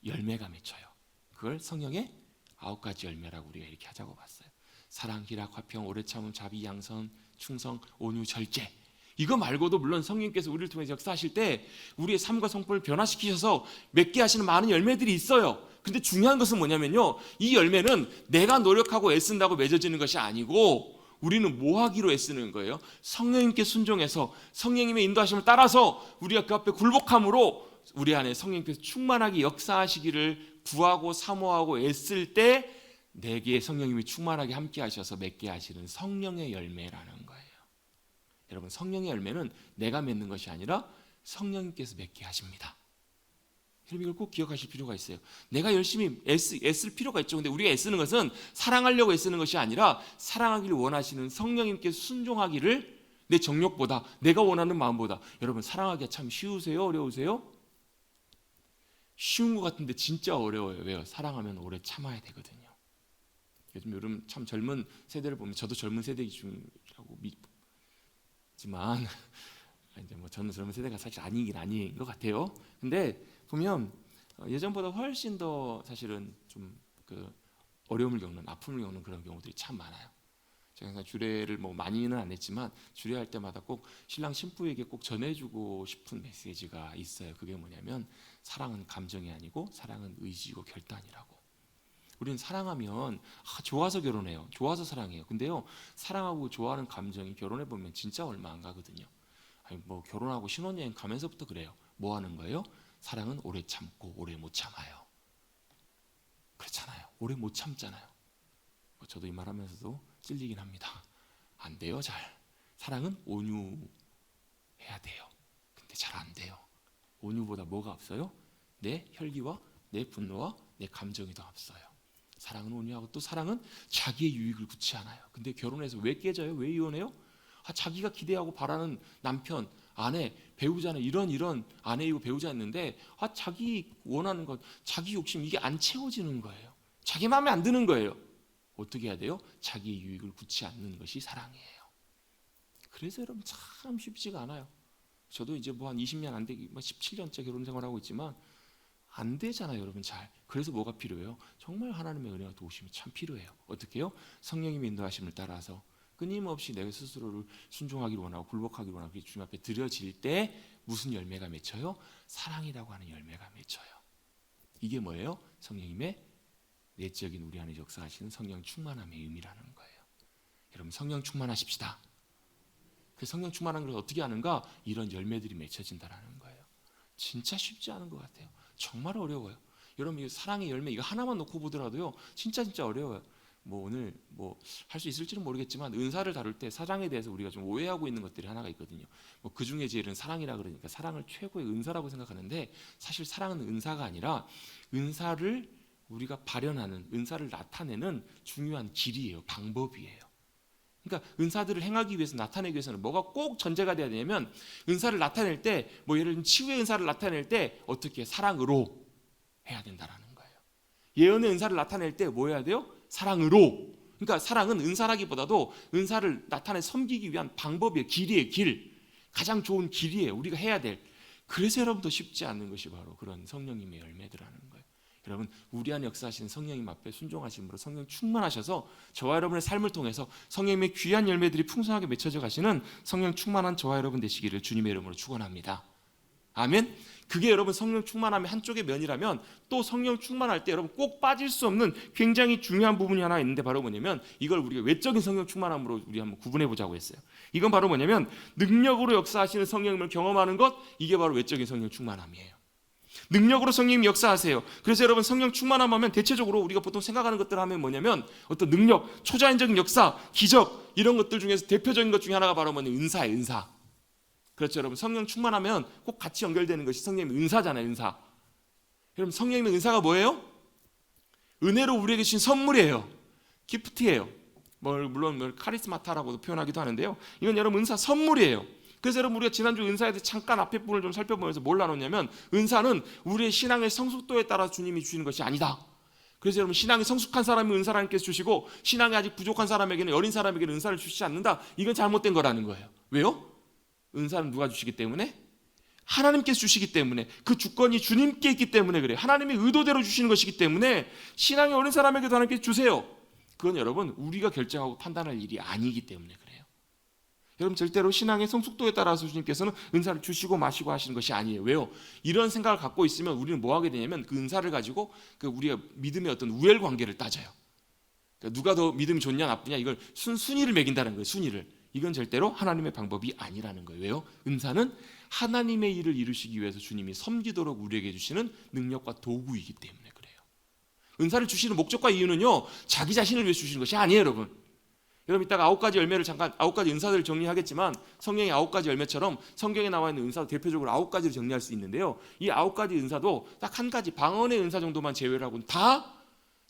열매가 맺혀요. 그걸 성령의 9가지 열매라고 우리가 이렇게 하자고 봤어요. 사랑, 희락, 화평, 오래 참음, 자비, 양선, 충성, 온유, 절제. 이거 말고도 물론 성령님께서 우리를 통해서 역사하실 때 우리의 삶과 성품을 변화시키셔서 맺게 하시는 많은 열매들이 있어요. 근데 중요한 것은 뭐냐면요, 이 열매는 내가 노력하고 애쓴다고 맺어지는 것이 아니고 우리는 뭐 하기로 애쓰는 거예요? 성령님께 순종해서 성령님의 인도하심을 따라서 우리가 그 앞에 굴복함으로 우리 안에 성령님께서 충만하게 역사하시기를 구하고 사모하고 애쓸 때 내게 성령님이 충만하게 함께 하셔서 맺게 하시는 성령의 열매라는 거예요. 여러분, 성령의 열매는 내가 맺는 것이 아니라 성령님께서 맺게 하십니다. 여러분, 이걸 꼭 기억하실 필요가 있어요. 내가 열심히 애쓸 필요가 있죠. 근데 우리가 애쓰는 것은 사랑하려고 애쓰는 것이 아니라 사랑하기를 원하시는 성령님께서 순종하기를, 내 정욕보다 내가 원하는 마음보다. 여러분, 사랑하기가 참 쉬우세요? 어려우세요? 쉬운 것 같은데 진짜 어려워요. 왜요? 사랑하면 오래 참아야 되거든요. 요즘 참 젊은 세대를 보면, 저도 젊은 세대 중이라고 믿지만 이제 뭐 저는 젊은 세대가 사실 아닌 것 같아요. 근데 보면 예전보다 훨씬 더 사실은 좀 그 어려움을 겪는, 아픔을 겪는 그런 경우들이 참 많아요. 제가 주례를 뭐 많이는 안 했지만 주례할 때마다 꼭 신랑 신부에게 꼭 전해주고 싶은 메시지가 있어요. 그게 뭐냐면, 사랑은 감정이 아니고 사랑은 의지고 결단이라고. 우리는 사랑하면 좋아서 결혼해요. 좋아서 사랑해요. 근데요, 사랑하고 좋아하는 감정이 결혼해 보면 진짜 얼마 안 가거든요. 아니, 뭐 결혼하고 신혼여행 가면서부터 그래요. 뭐 하는 거예요? 사랑은 오래 참고 오래 못 참아요. 그렇잖아요. 오래 못 참잖아요. 저도 이 말하면서도 찔리긴 합니다. 안 돼요, 잘. 사랑은 온유해야 돼요. 근데 잘 안 돼요. 온유보다 뭐가 앞서요? 내 혈기와 내 분노와 내 감정이 더 앞서요. 사랑은 온유하고, 또 사랑은 자기의 유익을 굳지 않아요. 근데 결혼해서 왜 깨져요? 왜 이혼해요? 자기가 기대하고 바라는 남편, 아내, 배우자는 이런 아내이고 배우자였는데 자기 원하는 것, 자기 욕심, 이게 안 채워지는 거예요. 자기 마음에 안 드는 거예요. 어떻게 해야 돼요? 자기의 유익을 굳지 않는 것이 사랑이에요. 그래서 여러분 참 쉽지가 않아요. 저도 이제 뭐 한 20년 안 되기, 17년째 결혼 생활하고 있지만 안 되잖아요, 여러분. 잘. 그래서 뭐가 필요해요? 정말 하나님의 은혜와 도우심이 참 필요해요. 어떻게 해요? 성령님의 인도하심을 따라서 끊임없이 내 스스로를 순종하기를 원하고 굴복하기를 원하고 주님 앞에 드려질 때 무슨 열매가 맺혀요? 사랑이라고 하는 열매가 맺혀요. 이게 뭐예요? 성령님의 내적인 우리 안에 역사하시는 성령 충만함의 의미라는 거예요. 여러분 성령 충만하십시다. 그 성령 충만한 걸 어떻게 하는가? 이런 열매들이 맺혀진다라는 거예요. 진짜 쉽지 않은 것 같아요. 정말 어려워요. 여러분 이 사랑의 열매 이거 하나만 놓고 보더라도요 진짜 어려워요. 뭐 오늘 뭐 할 수 있을지는 모르겠지만 은사를 다룰 때 사랑에 대해서 우리가 좀 오해하고 있는 것들이 하나가 있거든요. 뭐 그 중에 제일은 사랑이라 그러니까 사랑을 최고의 은사라고 생각하는데 사실 사랑은 은사가 아니라 은사를 우리가 발현하는 은사를 나타내는 중요한 길이에요. 방법이에요. 그러니까 은사들을 행하기 위해서 나타내기 위해서는 뭐가 꼭 전제가 돼야 되냐면 은사를 나타낼 때 뭐 예를 들면 치유의 은사를 나타낼 때 어떻게 사랑으로 해야 된다라는 거예요. 예언의 은사를 나타낼 때 뭐 해야 돼요? 사랑으로. 그러니까 사랑은 은사라기보다도 은사를 나타내 섬기기 위한 방법이에요. 길이에요. 길. 가장 좋은 길이에요. 우리가 해야 될. 그래서 여러분 더 쉽지 않은 것이 바로 그런 성령님의 열매들하는 거예요. 여러분 우리 안에 역사하시는 성령님 앞에 순종하심으로 성령 충만하셔서 저와 여러분의 삶을 통해서 성령님의 귀한 열매들이 풍성하게 맺혀져 가시는 성령 충만한 저와 여러분 되시기를 주님의 이름으로 축원합니다. 아멘. 그게 여러분 성령 충만함의 한쪽의 면이라면 또 성령 충만할 때 여러분 꼭 빠질 수 없는 굉장히 중요한 부분이 하나 있는데 바로 뭐냐면 이걸 우리가 외적인 성령 충만함으로 우리 한번 구분해 보자고 했어요. 이건 바로 뭐냐면 능력으로 역사하시는 성령님을 경험하는 것, 이게 바로 외적인 성령 충만함이에요. 능력으로 성령님이 역사하세요. 그래서 여러분 성령 충만함하면 대체적으로 우리가 보통 생각하는 것들 하면 뭐냐면 어떤 능력, 초자연적인 역사, 기적 이런 것들 중에서 대표적인 것 중에 하나가 바로 뭐냐면 은사예요. 은사. 그렇죠 여러분. 성령 충만하면 꼭 같이 연결되는 것이 성령님의 은사잖아요. 은사. 여러분 성령님의 은사가 뭐예요? 은혜로 우리에게 주신 선물이에요. 기프트예요. 물론 카리스마타라고도 표현하기도 하는데요. 이건 여러분 은사 선물이에요. 그래서 여러분 우리가 지난주 은사에 대해서 잠깐 앞에 부분을 좀 살펴보면서 뭘 나눴냐면 은사는 우리의 신앙의 성숙도에 따라 주님이 주시는 것이 아니다. 그래서 여러분 신앙이 성숙한 사람이 은사를 하나님께서 주시고 신앙이 아직 부족한 사람에게는 어린 사람에게는 은사를 주시지 않는다. 이건 잘못된 거라는 거예요. 왜요? 은사는 누가 주시기 때문에? 하나님께서 주시기 때문에 그 주권이 주님께 있기 때문에 그래요. 하나님의 의도대로 주시는 것이기 때문에 신앙이 어린 사람에게도 하나님께서 주세요. 그건 여러분 우리가 결정하고 판단할 일이 아니기 때문에 그래요. 여러분 절대로 신앙의 성숙도에 따라서 주님께서는 은사를 주시고 마시고 하시는 것이 아니에요. 왜요? 이런 생각을 갖고 있으면 우리는 뭐 하게 되냐면 그 은사를 가지고 그 우리가 믿음의 어떤 우열 관계를 따져요. 그러니까 누가 더 믿음이 좋냐 나쁘냐 이걸 순위를 매긴다는 거예요. 순위를. 이건 절대로 하나님의 방법이 아니라는 거예요. 왜요? 은사는 하나님의 일을 이루시기 위해서 주님이 섬기도록 우리에게 주시는 능력과 도구이기 때문에 그래요. 은사를 주시는 목적과 이유는요 자기 자신을 위해서 주시는 것이 아니에요. 여러분 이따가 9가지 열매를 잠깐 9가지 은사들을 정리하겠지만 성령의 9가지 열매처럼 성경에 나와 있는 은사도 대표적으로 9가지를 정리할 수 있는데요. 이 9가지 은사도 딱 한 가지 방언의 은사 정도만 제외를 하고는 다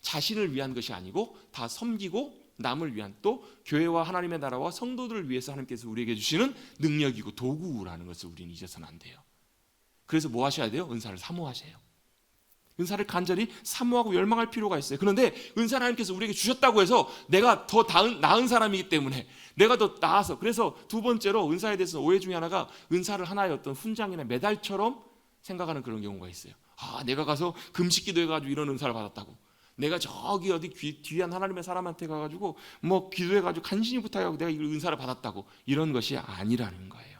자신을 위한 것이 아니고 다 섬기고 남을 위한 또 교회와 하나님의 나라와 성도들을 위해서 하나님께서 우리에게 주시는 능력이고 도구라는 것을 우리는 잊어서는 안 돼요. 그래서 뭐 하셔야 돼요? 은사를 사모하세요. 은사를 간절히 사모하고 열망할 필요가 있어요. 그런데 은사를 하나님께서 우리에게 주셨다고 해서 내가 더 나은 사람이기 때문에 내가 더 나아서 그래서 두 번째로 은사에 대해서 오해 중에 하나가 은사를 하나의 어떤 훈장이나 메달처럼 생각하는 그런 경우가 있어요. 아 내가 가서 금식 기도해가지고 이런 은사를 받았다고 내가 저기 어디 귀한 하나님의 사람한테 가가지고 뭐 기도해가지고 간신히 부탁하고 내가 이 은사를 받았다고 이런 것이 아니라는 거예요.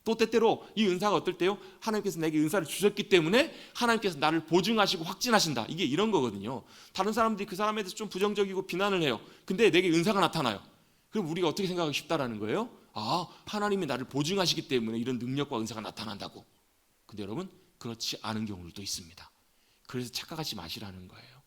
또 때때로 이 은사가 어떨 때요? 하나님께서 내게 은사를 주셨기 때문에 하나님께서 나를 보증하시고 확진하신다. 이게 이런 거거든요. 다른 사람들이 그 사람에 대해서 좀 부정적이고 비난을 해요. 근데 내게 은사가 나타나요. 그럼 우리가 어떻게 생각하기 쉽다라는 거예요? 아 하나님이 나를 보증하시기 때문에 이런 능력과 은사가 나타난다고. 근데 여러분 그렇지 않은 경우도 있습니다. 그래서 착각하지 마시라는 거예요.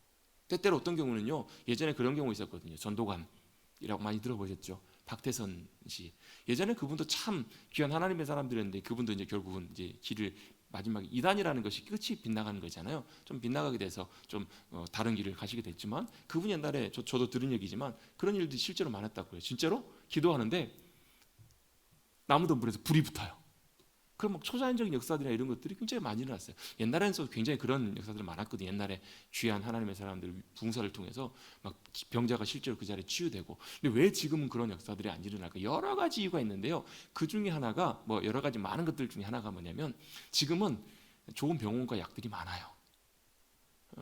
때때로 어떤 경우는요. 예전에 그런 경우 있었거든요. 전도관이라고 많이 들어보셨죠. 박태선 씨. 예전에 그분도 참 귀한 하나님의 사람들이었는데 그분도 이제 결국은 이제 길을 마지막에 이단이라는 것이 끝이 빗나가는 거잖아요. 좀 빗나가게 돼서 좀 다른 길을 가시게 됐지만 그분 옛날에 저도 들은 얘기지만 그런 일들이 실제로 많았다고 해요. 진짜로 기도하는데 나무덤불에서 불이 붙어요. 그럼 막 초자연적인 역사들이나 이런 것들이 굉장히 많이 일어났어요. 옛날에는 굉장히 그런 역사들이 많았거든요. 옛날에 귀한 하나님의 사람들 붕사를 통해서 막 병자가 실제로 그 자리에 치유되고. 근데 왜 지금은 그런 역사들이 안 일어날까? 여러 가지 이유가 있는데요. 그 중에 하나가 뭐 여러 가지 많은 것들 중에 하나가 뭐냐면 지금은 좋은 병원과 약들이 많아요.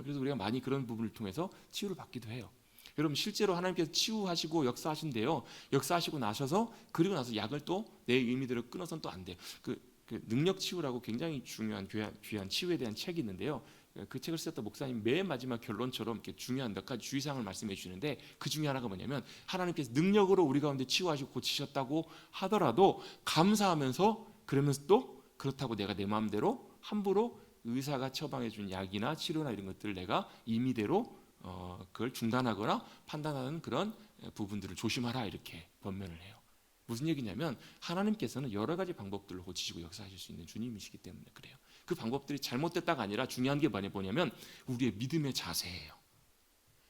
그래서 우리가 많이 그런 부분을 통해서 치유를 받기도 해요. 여러분 실제로 하나님께서 치유하시고 역사하신대요. 역사하시고 나셔서 그리고 나서 약을 또 내 의미대로 끊어서는 또 안 돼요. 그 능력 치유라고 굉장히 중요한 귀한 치유에 대한 책이 있는데요. 그 책을 쓰셨던 목사님 맨 마지막 결론처럼 이렇게 중요한 몇 가지 주의사항을 말씀해 주시는데 그 중에 하나가 뭐냐면 하나님께서 능력으로 우리 가운데 치유하시고 고치셨다고 하더라도 감사하면서 그러면서 또 그렇다고 내가 내 마음대로 함부로 의사가 처방해 준 약이나 치료나 이런 것들을 내가 임의대로 그걸 중단하거나 판단하는 그런 부분들을 조심하라 이렇게 번면을 해요. 무슨 얘기냐면 하나님께서는 여러 가지 방법들로 고치시고 역사하실 수 있는 주님이시기 때문에 그래요. 그 방법들이 잘못됐다가 아니라 중요한 게 뭐냐면 우리의 믿음의 자세예요.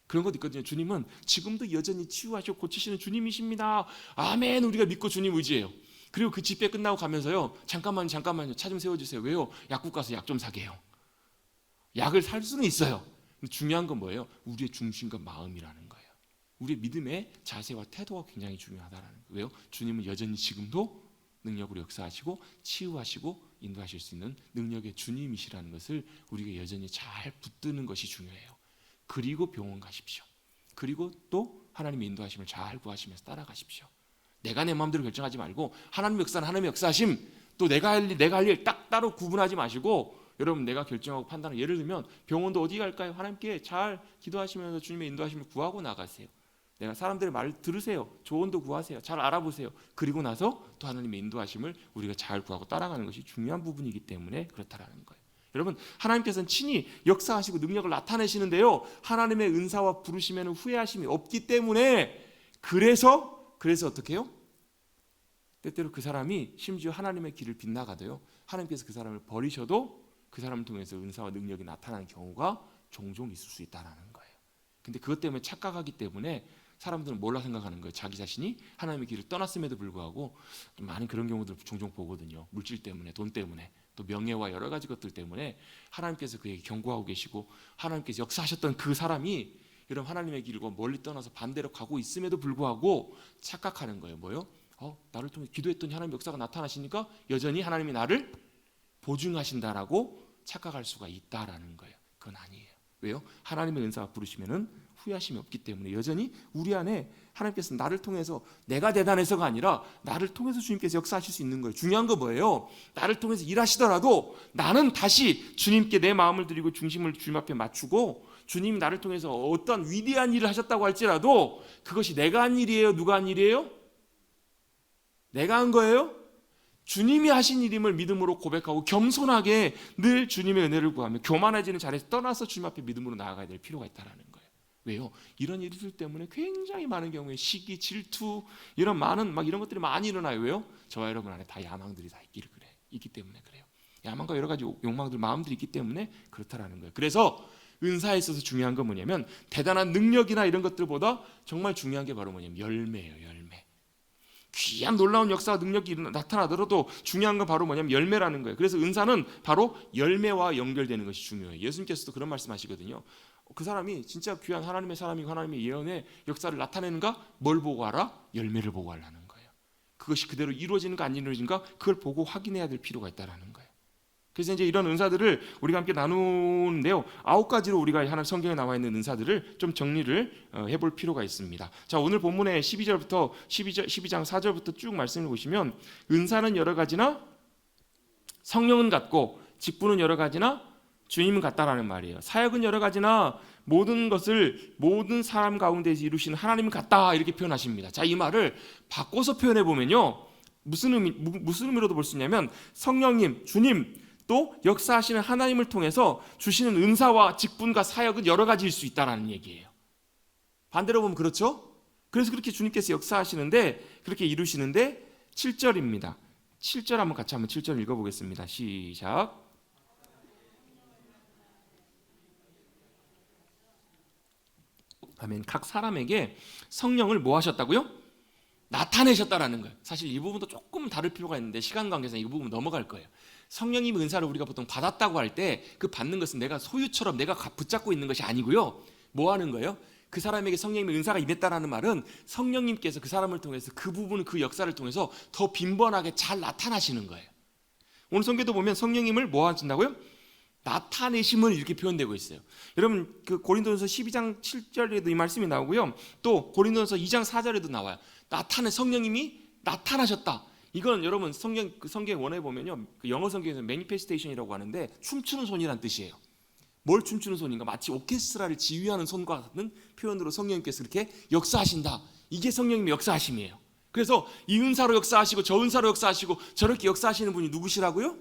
그런 것도 있거든요. 주님은 지금도 여전히 치유하시고 고치시는 주님이십니다. 아멘. 우리가 믿고 주님 의지해요. 그리고 그 집회 끝나고 가면서요. 잠깐만요. 차 좀 세워주세요. 왜요? 약국 가서 약 좀 사게요. 약을 살 수는 있어요. 근데 중요한 건 뭐예요? 우리의 중심과 마음이라는 거예요. 우리의 믿음의 자세와 태도가 굉장히 중요하다는 거예요. 왜요? 주님은 여전히 지금도 능력으로 역사하시고 치유하시고 인도하실 수 있는 능력의 주님이시라는 것을 우리가 여전히 잘 붙드는 것이 중요해요. 그리고 병원 가십시오. 그리고 또 하나님의 인도하심을 잘 구하시면서 따라가십시오. 내가 내 마음대로 결정하지 말고 하나님의 역사는 하나님의 역사하심, 또 내가 할 일 딱 따로 구분하지 마시고 여러분 내가 결정하고 판단을 예를 들면 병원도 어디 갈까요? 하나님께 잘 기도하시면서 주님의 인도하심을 구하고 나가세요. 내가 사람들의 말을 들으세요. 조언도 구하세요. 잘 알아보세요. 그리고 나서 또 하나님의 인도하심을 우리가 잘 구하고 따라가는 것이 중요한 부분이기 때문에 그렇다라는 거예요. 여러분 하나님께서는 친히 역사하시고 능력을 나타내시는데요. 하나님의 은사와 부르심에는 후회하심이 없기 때문에 그래서 어떻게 해요? 때때로 그 사람이 심지어 하나님의 길을 빗나가도요. 하나님께서 그 사람을 버리셔도 그 사람을 통해서 은사와 능력이 나타나는 경우가 종종 있을 수 있다는 거예요. 근데 그것 때문에 착각하기 때문에 사람들은 뭘라 생각하는 거예요? 자기 자신이 하나님의 길을 떠났음에도 불구하고 많은 그런 경우들 종종 보거든요. 물질 때문에, 돈 때문에, 또 명예와 여러 가지 것들 때문에 하나님께서 그에게 경고하고 계시고 하나님께서 역사하셨던 그 사람이 이런 하나님의 길과 멀리 떠나서 반대로 가고 있음에도 불구하고 착각하는 거예요. 뭐요? 나를 통해 기도했더니 하나님의 역사가 나타나시니까 여전히 하나님이 나를 보증하신다라고 착각할 수가 있다라는 거예요. 그건 아니에요. 왜요? 하나님의 은사가 부르시면은 후회하심이 없기 때문에 여전히 우리 안에 하나님께서 나를 통해서 내가 대단해서가 아니라 나를 통해서 주님께서 역사하실 수 있는 거예요. 중요한 거 뭐예요? 나를 통해서 일하시더라도 나는 다시 주님께 내 마음을 드리고 중심을 주님 앞에 맞추고 주님이 나를 통해서 어떤 위대한 일을 하셨다고 할지라도 그것이 내가 한 일이에요? 누가 한 일이에요? 내가 한 거예요? 주님이 하신 일임을 믿음으로 고백하고 겸손하게 늘 주님의 은혜를 구하며 교만해지는 자리에서 떠나서 주님 앞에 믿음으로 나아가야 될 필요가 있다는 거예요. 왜요? 이런 일들 때문에 굉장히 많은 경우에 시기, 질투 이런 많은 이런 것들이 많이 일어나요. 왜요? 저와 여러분 안에 다 야망들이 다 있기 때문에 그래요. 야망과 여러 가지 욕망들, 마음들이 있기 때문에 그렇다라는 거예요. 그래서 은사에 있어서 중요한 건 뭐냐면 대단한 능력이나 이런 것들보다 정말 중요한 게 바로 뭐냐면 열매예요. 열매. 귀한 놀라운 역사와 능력이 나타나더라도 중요한 건 바로 뭐냐면 열매라는 거예요. 그래서 은사는 바로 열매와 연결되는 것이 중요해요. 예수님께서도 그런 말씀하시거든요. 그 사람이 진짜 귀한 하나님의 사람이고 하나님의 예언의 역사를 나타내는가? 뭘 보고 알아? 열매를 보고 알라는 거예요. 그것이 그대로 이루어지는가 안 이루어지는가? 그걸 보고 확인해야 될 필요가 있다는 거예요. 그래서 이제 이런 은사들을 우리가 함께 나누는데요. 9가지로 우리가 하나님 성경에 나와 있는 은사들을 좀 정리를 해볼 필요가 있습니다. 자, 오늘 본문의 12장 4절부터 쭉 말씀을 보시면 은사는 여러 가지나 성령은 같고 직분은 여러 가지나 주님은 같다라는 말이에요. 사역은 여러 가지나 모든 것을 모든 사람 가운데서 이루시는 하나님은 같다 이렇게 표현하십니다. 자, 이 말을 바꿔서 표현해 보면요. 무슨 의미로도 볼 수 있냐면 성령님, 주님 또 역사하시는 하나님을 통해서 주시는 은사와 직분과 사역은 여러 가지일 수 있다라는 얘기예요. 반대로 보면 그렇죠? 그래서 그렇게 주님께서 역사하시는데 그렇게 이루시는데 7절입니다. 7절 한번 같이 한번 7절 읽어보겠습니다. 시작. 아멘. 각 사람에게 성령을 뭐 하셨다고요? 나타내셨다라는 거예요. 사실 이 부분도 조금 다를 필요가 있는데 시간 관계상 이 부분 넘어갈 거예요. 성령님의 은사를 우리가 보통 받았다고 할 때 그 받는 것은 내가 소유처럼 내가 붙잡고 있는 것이 아니고요. 뭐 하는 거예요? 그 사람에게 성령님의 은사가 임했다라는 말은 성령님께서 그 사람을 통해서 그 부분, 그 역사를 통해서 더 빈번하게 잘 나타나시는 거예요. 오늘 성경도 보면 성령님을 뭐 하신다고요? 나타내심을 이렇게 표현되고 있어요. 여러분 그 고린도전서 12장 7절에도 이 말씀이 나오고요. 또 고린도전서 2장 4절에도 나와요. 성령님이 나타나셨다. 이건 여러분 성경의 원어에 보면요. 그 영어 성경에서 매니페스테이션이라고 하는데 춤추는 손이란 뜻이에요. 뭘 춤추는 손인가? 마치 오케스트라를 지휘하는 손과 같은 표현으로 성령님께서 이렇게 역사하신다. 이게 성령님의 역사하심이에요. 그래서 이 은사로 역사하시고 저 은사로 역사하시고 저렇게 역사하시는 분이 누구시라고요?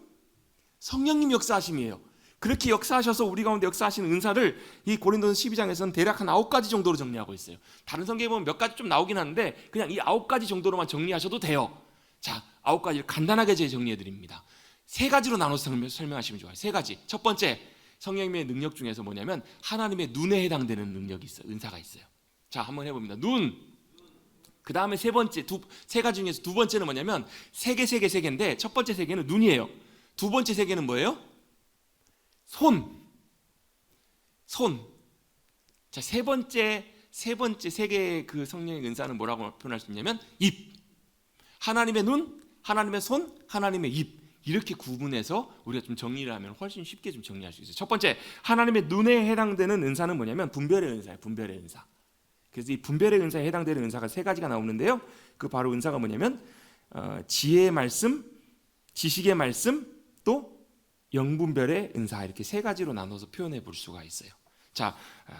성령님 역사하심이에요. 그렇게 역사하셔서 우리 가운데 역사하시는 은사를 이 고린도전서 12장에서는 대략 한 9가지 정도로 정리하고 있어요. 다른 성경에 보면 몇 가지 좀 나오긴 하는데 그냥 이 9가지 정도로만 정리하셔도 돼요. 자, 9가지를 간단하게 정리해 드립니다. 3가지로 나눠서 설명하시면 좋아요. 3가지. 첫 번째, 성령님의 능력 중에서 뭐냐면 하나님의 눈에 해당되는 능력이 있어요. 은사가 있어요. 자, 한번 해봅니다. 눈. 그 다음에 세 가지 중에서 두 번째는 뭐냐면 세 개인데 첫 번째 3개는 눈이에요. 두 번째 3개는 뭐예요? 손. 자, 세 번째 3개의 그 성령의 은사는 뭐라고 표현할 수 있냐면 입. 하나님의 눈, 하나님의 손, 하나님의 입. 이렇게 구분해서 우리가 좀 정리를 하면 훨씬 쉽게 좀 정리할 수 있어요. 첫 번째, 하나님의 눈에 해당되는 은사는 뭐냐면 분별의 은사예요. 분별의 은사. 그래서 이 분별의 은사에 해당되는 은사가 3가지가 나오는데요. 그 바로 은사가 뭐냐면 지혜의 말씀, 지식의 말씀, 또 영분별의 은사, 이렇게 3가지로 나눠서 표현해 볼 수가 있어요. 자,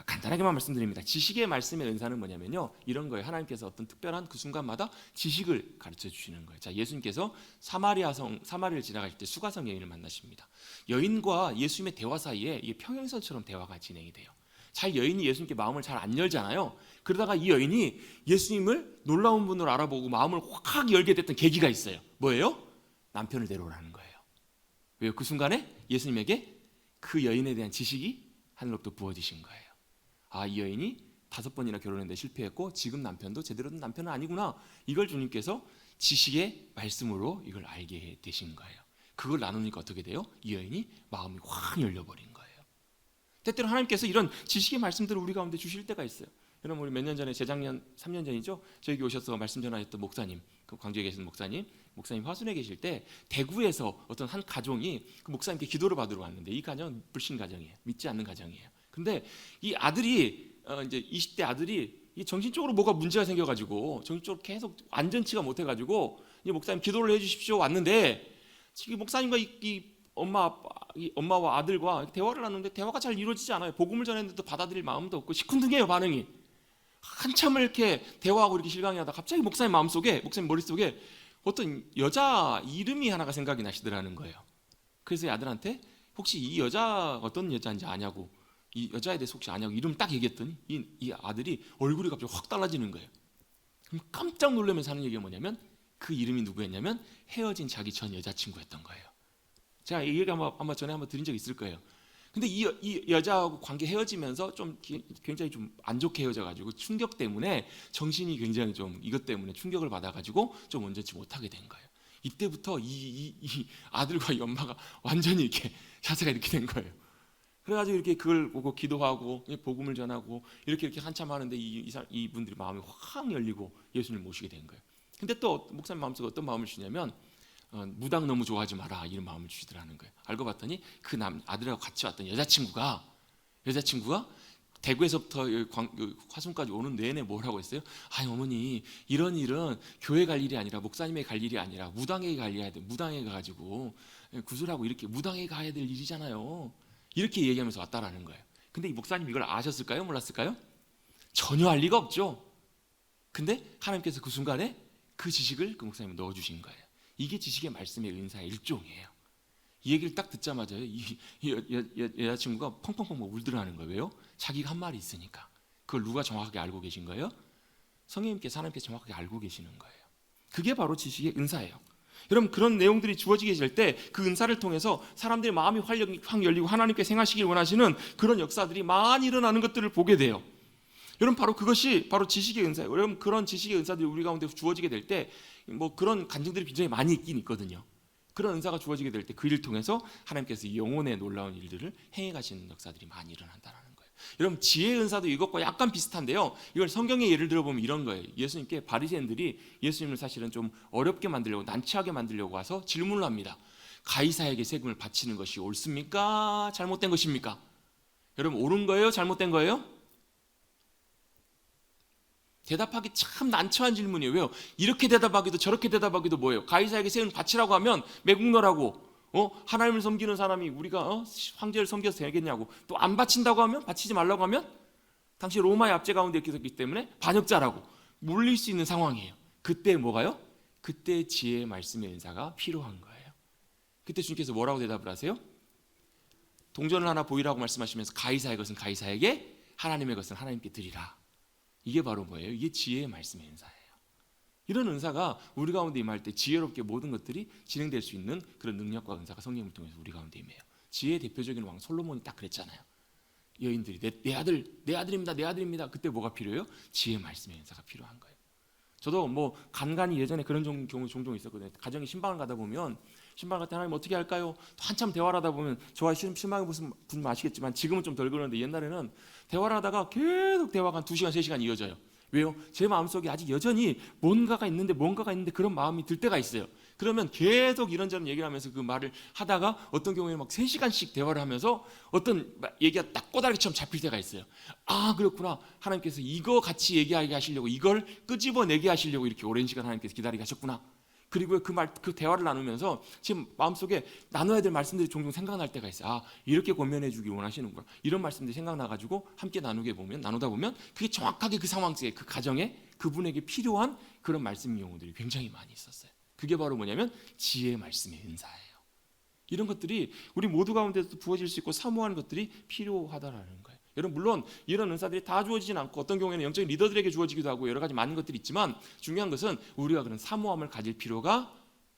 간단하게만 말씀드립니다. 지식의 말씀의 은사는 뭐냐면요, 이런 거예요. 하나님께서 어떤 특별한 그 순간마다 지식을 가르쳐 주시는 거예요. 자, 예수님께서 사마리아를 지나가실 때 수가성 여인을 만나십니다. 여인과 예수님의 대화 사이에 이게 평행선처럼 대화가 진행이 돼요. 여인이 예수님께 마음을 잘 안 열잖아요. 그러다가 이 여인이 예수님을 놀라운 분으로 알아보고 마음을 확 열게 됐던 계기가 있어요. 뭐예요? 남편을 데려오라는 거예요. 왜요? 그 순간에 예수님에게 그 여인에 대한 지식이 하늘로부터 부어지신 거예요. 이 여인이 5번이나 결혼했는데 실패했고 지금 남편도 제대로 된 남편은 아니구나. 이걸 주님께서 지식의 말씀으로 이걸 알게 되신 거예요. 그걸 나누니까 어떻게 돼요? 이 여인이 마음이 확 열려버린 거예요. 때때로 하나님께서 이런 지식의 말씀들을 우리 가운데 주실 때가 있어요. 여러분, 우리 몇 년 전에, 재작년 3년 전이죠, 저에게 오셔서 말씀 전하셨던 목사님, 그 광주에 계신 목사님 화순에 계실 때 대구에서 어떤 한 가정이 그 목사님께 기도를 받으러 왔는데, 이 가정은 불신 가정이에요. 믿지 않는 가정이에요. 근데 이 아들이 이제 20대 아들이 이 정신적으로 뭐가 문제가 생겨가지고 정신적으로 계속 완전치가 못해가지고 이 목사님 기도를 해주십시오 왔는데, 지금 목사님과 이 엄마와 아들과 대화를 나누는데 대화가 잘 이루어지지 않아요. 복음을 전했는데도 받아들일 마음도 없고 시큰둥해요, 반응이. 한참을 이렇게 대화하고 이렇게 실강해하다 갑자기 목사님 머릿속에 어떤 여자 이름이 하나가 생각이 나시더라는 거예요. 그래서 이 아들한테 혹시 이 여자 어떤 여자인지 아냐고, 이 여자에 대해서 혹시 아냐고 이름 딱 얘기했더니 이 아들이 얼굴이 갑자기 확 달라지는 거예요. 그럼 깜짝 놀라면서 하는 얘기가 뭐냐면 그 이름이 누구였냐면 헤어진 자기 전 여자친구였던 거예요. 제가 이 얘기 아마 전에 한번 드린 적 있을 거예요. 근데 이 여자하고 관계 헤어지면서 좀 굉장히 좀 안 좋게 헤어져가지고 충격 때문에 정신이 굉장히 좀 이것 때문에 충격을 받아가지고 좀 온전치 못하게 된 거예요. 이때부터 이 아들과 이 엄마가 완전히 이렇게 자세가 이렇게 된 거예요. 그래가지고 이렇게 그걸 보고 기도하고 복음을 전하고 이렇게 한참 하는데 이분들이 마음이 확 열리고 예수님을 모시게 된 거예요. 근데 또 목사님 마음속에 어떤 마음을 주냐면 무당 너무 좋아하지 마라, 이런 마음을 주시더라는 거예요. 알고 봤더니 그 아들하고 같이 왔던 여자친구가 대구에서부터 화순까지 오는 내내 뭘 하고 있어요? 어머니, 이런 일은 교회 갈 일이 아니라 목사님의 갈 일이 아니라 무당에 가야 돼. 무당에 가가지고 구슬하고 이렇게 무당에 가야 될 일이잖아요. 이렇게 얘기하면서 왔다라는 거예요. 근데 이 목사님 이걸 아셨을까요? 몰랐을까요? 전혀 알 리가 없죠. 근데 하나님께서 그 순간에 그 지식을 그 목사님에 넣어주신 거예요. 이게 지식의 말씀의 은사의 일종이에요. 이 얘기를 딱 듣자마자 이 여자친구가 펑펑펑 울더라는 거예요. 왜요? 자기가 한 말이 있으니까. 그걸 누가 정확하게 알고 계신 거예요? 성령님께서 하나님께서 정확하게 알고 계시는 거예요. 그게 바로 지식의 은사예요. 여러분, 그런 내용들이 주어지게 될 때 그 은사를 통해서 사람들의 마음이 확 열리고 하나님께 행하시길 원하시는 그런 역사들이 많이 일어나는 것들을 보게 돼요. 여러분, 바로 그것이 바로 지식의 은사예요. 여러분, 그런 지식의 은사들이 우리 가운데 주어지게 될 때 그런 간증들이 굉장히 많이 있긴 있거든요. 그런 은사가 주어지게 될 때 그 일을 통해서 하나님께서 영혼의 놀라운 일들을 행해 가시는 역사들이 많이 일어난다는 거예요. 여러분, 지혜의 은사도 이것과 약간 비슷한데요. 이걸 성경의 예를 들어보면 이런 거예요. 예수님께 바리새인들이 예수님을 사실은 좀 어렵게 만들려고, 난처하게 만들려고 와서 질문을 합니다. 가이사에게 세금을 바치는 것이 옳습니까? 잘못된 것입니까? 여러분, 옳은 거예요? 잘못된 거예요? 대답하기 참 난처한 질문이에요. 왜요? 이렇게 대답하기도 저렇게 대답하기도 뭐예요? 가이사에게 세금을 바치라고 하면 매국노라고 하나님을 섬기는 사람이 우리가 황제를 섬겨서 되겠냐고, 또 안 바친다고 하면, 바치지 말라고 하면 당시 로마의 압제 가운데 있기 때문에 반역자라고 물릴 수 있는 상황이에요. 그때 뭐가요? 그때 지혜의 말씀의 은사가 필요한 거예요. 그때 주님께서 뭐라고 대답을 하세요? 동전을 하나 보이라고 말씀하시면서 가이사의 것은 가이사에게, 하나님의 것은 하나님께 드리라. 이게 바로 뭐예요? 이게 지혜의 말씀의 은사예요. 이런 은사가 우리 가운데 임할 때 지혜롭게 모든 것들이 진행될 수 있는 그런 능력과 은사가 성령을 통해서 우리 가운데 임해요. 지혜의 대표적인 왕 솔로몬이 딱 그랬잖아요. 여인들이 내 아들입니다. 그때 뭐가 필요해요? 지혜의 말씀의 은사가 필요한 거예요. 저도 뭐 간간히 예전에 그런 경우 종종 있었거든요. 가정에 신방을 가다 보면, 신방 갈 때 하나님 어떻게 할까요? 한참 대화를 하다 보면, 저와 신방에 무슨 분 아시겠지만 지금은 좀 덜 그러는데 옛날에는 대화를 하다가 계속 대화가 한 2시간 3시간 이어져요. 왜요? 제 마음속에 아직 여전히 뭔가가 있는데 그런 마음이 들 때가 있어요. 그러면 계속 이런저런 얘기를 하면서 그 말을 하다가 어떤 경우에는 막 3시간씩 대화를 하면서 어떤 얘기가 딱 꼬다리처럼 잡힐 때가 있어요. 아, 그렇구나. 하나님께서 이거 같이 얘기하게 하시려고, 이걸 끄집어내게 하시려고 이렇게 오랜 시간 하나님께서 기다리게 하셨구나. 그리고 그 대화를 나누면서 지금 마음속에 나눠야 될 말씀들이 종종 생각날 때가 있어요. 아, 이렇게 권면해 주기 원하시는구나. 이런 말씀들이 생각나가지고 함께 나누다 보면 그게 정확하게 그 상황 속에, 그 가정에 그분에게 필요한 그런 말씀 용어들이 굉장히 많이 있었어요. 그게 바로 뭐냐면 지혜의 말씀의 은사예요. 이런 것들이 우리 모두 가운데서 부어질 수 있고 사모하는 것들이 필요하다라는 거예요. 여러분, 물론 이런 은사들이 다 주어지진 않고 어떤 경우에는 영적인 리더들에게 주어지기도 하고 여러 가지 많은 것들이 있지만, 중요한 것은 우리가 그런 사모함을 가질 필요가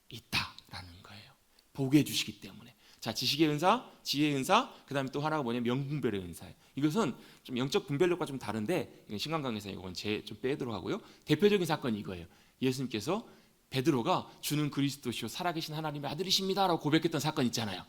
있다라는 거예요. 보게 해주시기 때문에. 자, 지식의 은사, 지혜의 은사, 그 다음에 또 하나가 뭐냐면 영분별의 은사예요. 이것은 좀 영적 분별력과 좀 다른데, 신강 강에서 이건 좀 빼도록 하고요. 대표적인 사건이 이거예요. 예수님께서 베드로가 주는 그리스도시요 살아계신 하나님의 아들이십니다라고 고백했던 사건 있잖아요.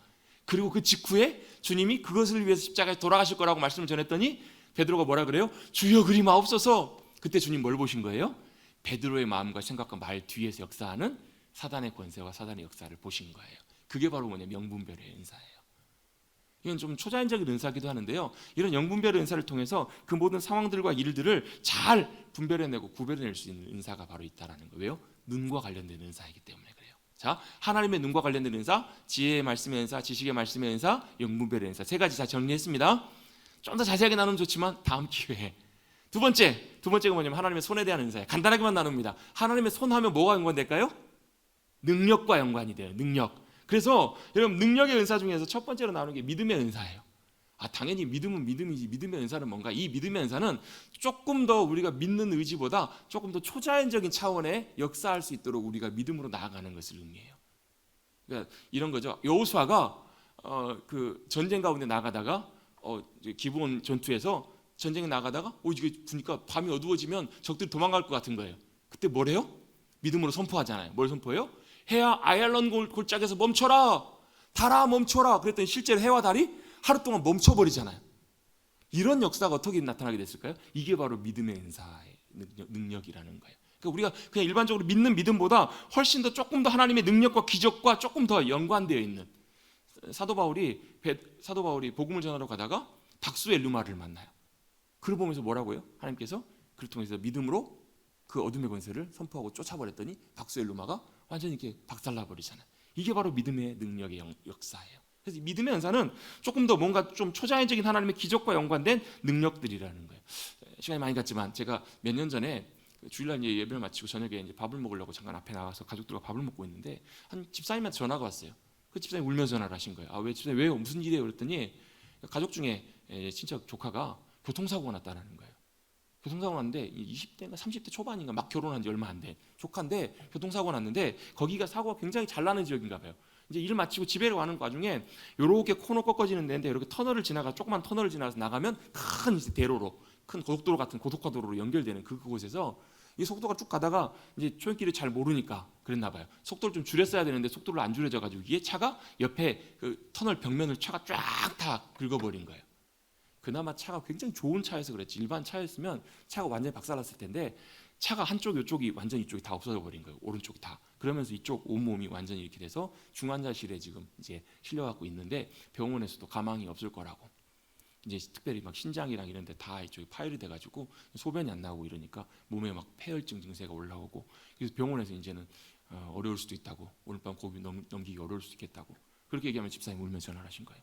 그리고 그 직후에 주님이 그것을 위해서 십자가에 돌아가실 거라고 말씀을 전했더니 베드로가 뭐라 그래요? 주여 그리 마옵소서. 그때 주님 뭘 보신 거예요? 베드로의 마음과 생각과 말 뒤에서 역사하는 사단의 권세와 사단의 역사를 보신 거예요. 그게 바로 뭐냐면 영분별의 은사예요. 이건 좀 초자연적인 은사기도 하는데요, 이런 영분별의 은사를 통해서 그 모든 상황들과 일들을 잘 분별해내고 구별해낼 수 있는 은사가 바로 있다라는 거예요. 왜요? 눈과 관련된 은사이기 때문에 그래요. 자, 하나님의 눈과 관련된 은사, 지혜의 말씀의 은사, 지식의 말씀의 은사, 영분별의 은사, 3가지 다 정리했습니다. 좀 더 자세하게 나누면 좋지만 다음 기회에. 두 번째가 뭐냐면 하나님의 손에 대한 은사예요. 간단하게만 나눕니다. 하나님의 손 하면 뭐가 연관될까요? 능력과 연관이 돼요. 능력. 그래서 여러분, 능력의 은사 중에서 첫 번째로 나오는 게 믿음의 은사예요. 당연히 믿음은 믿음이지, 믿음의 은사는 뭔가? 이 믿음의 은사는 조금 더 우리가 믿는 의지보다 조금 더 초자연적인 차원의 역사할 수 있도록 우리가 믿음으로 나아가는 것을 의미해요. 그러니까 이런 거죠. 여호수아가 그 전쟁 가운데 나가다가 기브온 전투에서 전쟁에 나가다가 이게 보니까 밤이 어두워지면 적들이 도망갈 것 같은 거예요. 그때 뭐래요? 믿음으로 선포하잖아요. 뭘 선포해요? 해야 아얄론 골짜기에서 멈춰라, 달아 멈춰라. 그랬더니 실제로 해와 달이 하루 동안 멈춰버리잖아요. 이런 역사가 어떻게 나타나게 됐을까요? 이게 바로 믿음의 은사의 능력이라는 거예요. 그러니까 우리가 그냥 일반적으로 믿는 믿음보다 훨씬 더 조금 더 하나님의 능력과 기적과 조금 더 연관되어 있는, 사도 바울이 복음을 전하러 가다가 박수엘루마를 만나요. 그를 보면서 뭐라고요? 하나님께서 그를 통해서 믿음으로 그 어둠의 권세를 선포하고 쫓아버렸더니 박수엘루마가 완전히 이렇게 박살나버리잖아요. 이게 바로 믿음의 능력의 역사예요. 그래서 믿음의 은사는 조금 더 뭔가 좀 초자연적인 하나님의 기적과 연관된 능력들이라는 거예요. 시간이 많이 갔지만 제가 몇 년 전에 주일날 예배를 마치고 저녁에 이제 밥을 먹으려고 잠깐 앞에 나와서 가족들과 밥을 먹고 있는데 한 집사님한테 전화가 왔어요. 그 집사님 울면서 전화를 하신 거예요. 왜 집사님, 왜요? 무슨 일이에요? 그랬더니 가족 중에 친척 조카가 교통사고가 났다는 거예요. 교통사고 났는데 20대인가 30대 초반인가 막 결혼한 지 얼마 안 된 조카인데 교통사고 났는데, 거기가 사고가 굉장히 잘 나는 지역인가 봐요. 이제 일 마치고 집에 가는 와중에 이렇게 코너 꺾어지는 데인데 이렇게 터널을 지나가, 조그만 터널을 지나가서 나가면 큰 대로로, 큰 고속도로 같은 고속화도로로 연결되는 그곳에서 이 속도가 쭉 가다가 이제 초행길을 잘 모르니까 그랬나 봐요. 속도를 좀 줄였어야 되는데 속도를 안 줄여져 가지고 이게 차가 옆에 그 터널 벽면을 차가 쫙 다 긁어버린 거예요. 그나마 차가 굉장히 좋은 차여서 그랬지. 일반 차였으면 차가 완전히 박살났을 텐데 차가 한쪽 이쪽이 완전히 이쪽이 다 없어져 버린 거예요. 오른쪽이 다. 그러면서 이쪽 온몸이 완전히 이렇게 돼서 중환자실에 지금 이제 실려갖고 있는데 병원에서도 가망이 없을 거라고. 이제 특별히 막 신장이랑 이런 데 다 이쪽에 파열이 돼가지고 소변이 안 나오고 이러니까 몸에 막 폐혈증 증세가 올라오고 그래서 병원에서 이제는 어려울 수도 있다고. 오늘 밤 고비 넘기기 어려울 수도 있겠다고. 그렇게 얘기하면 집사님 울면서 전화를 하신 거예요.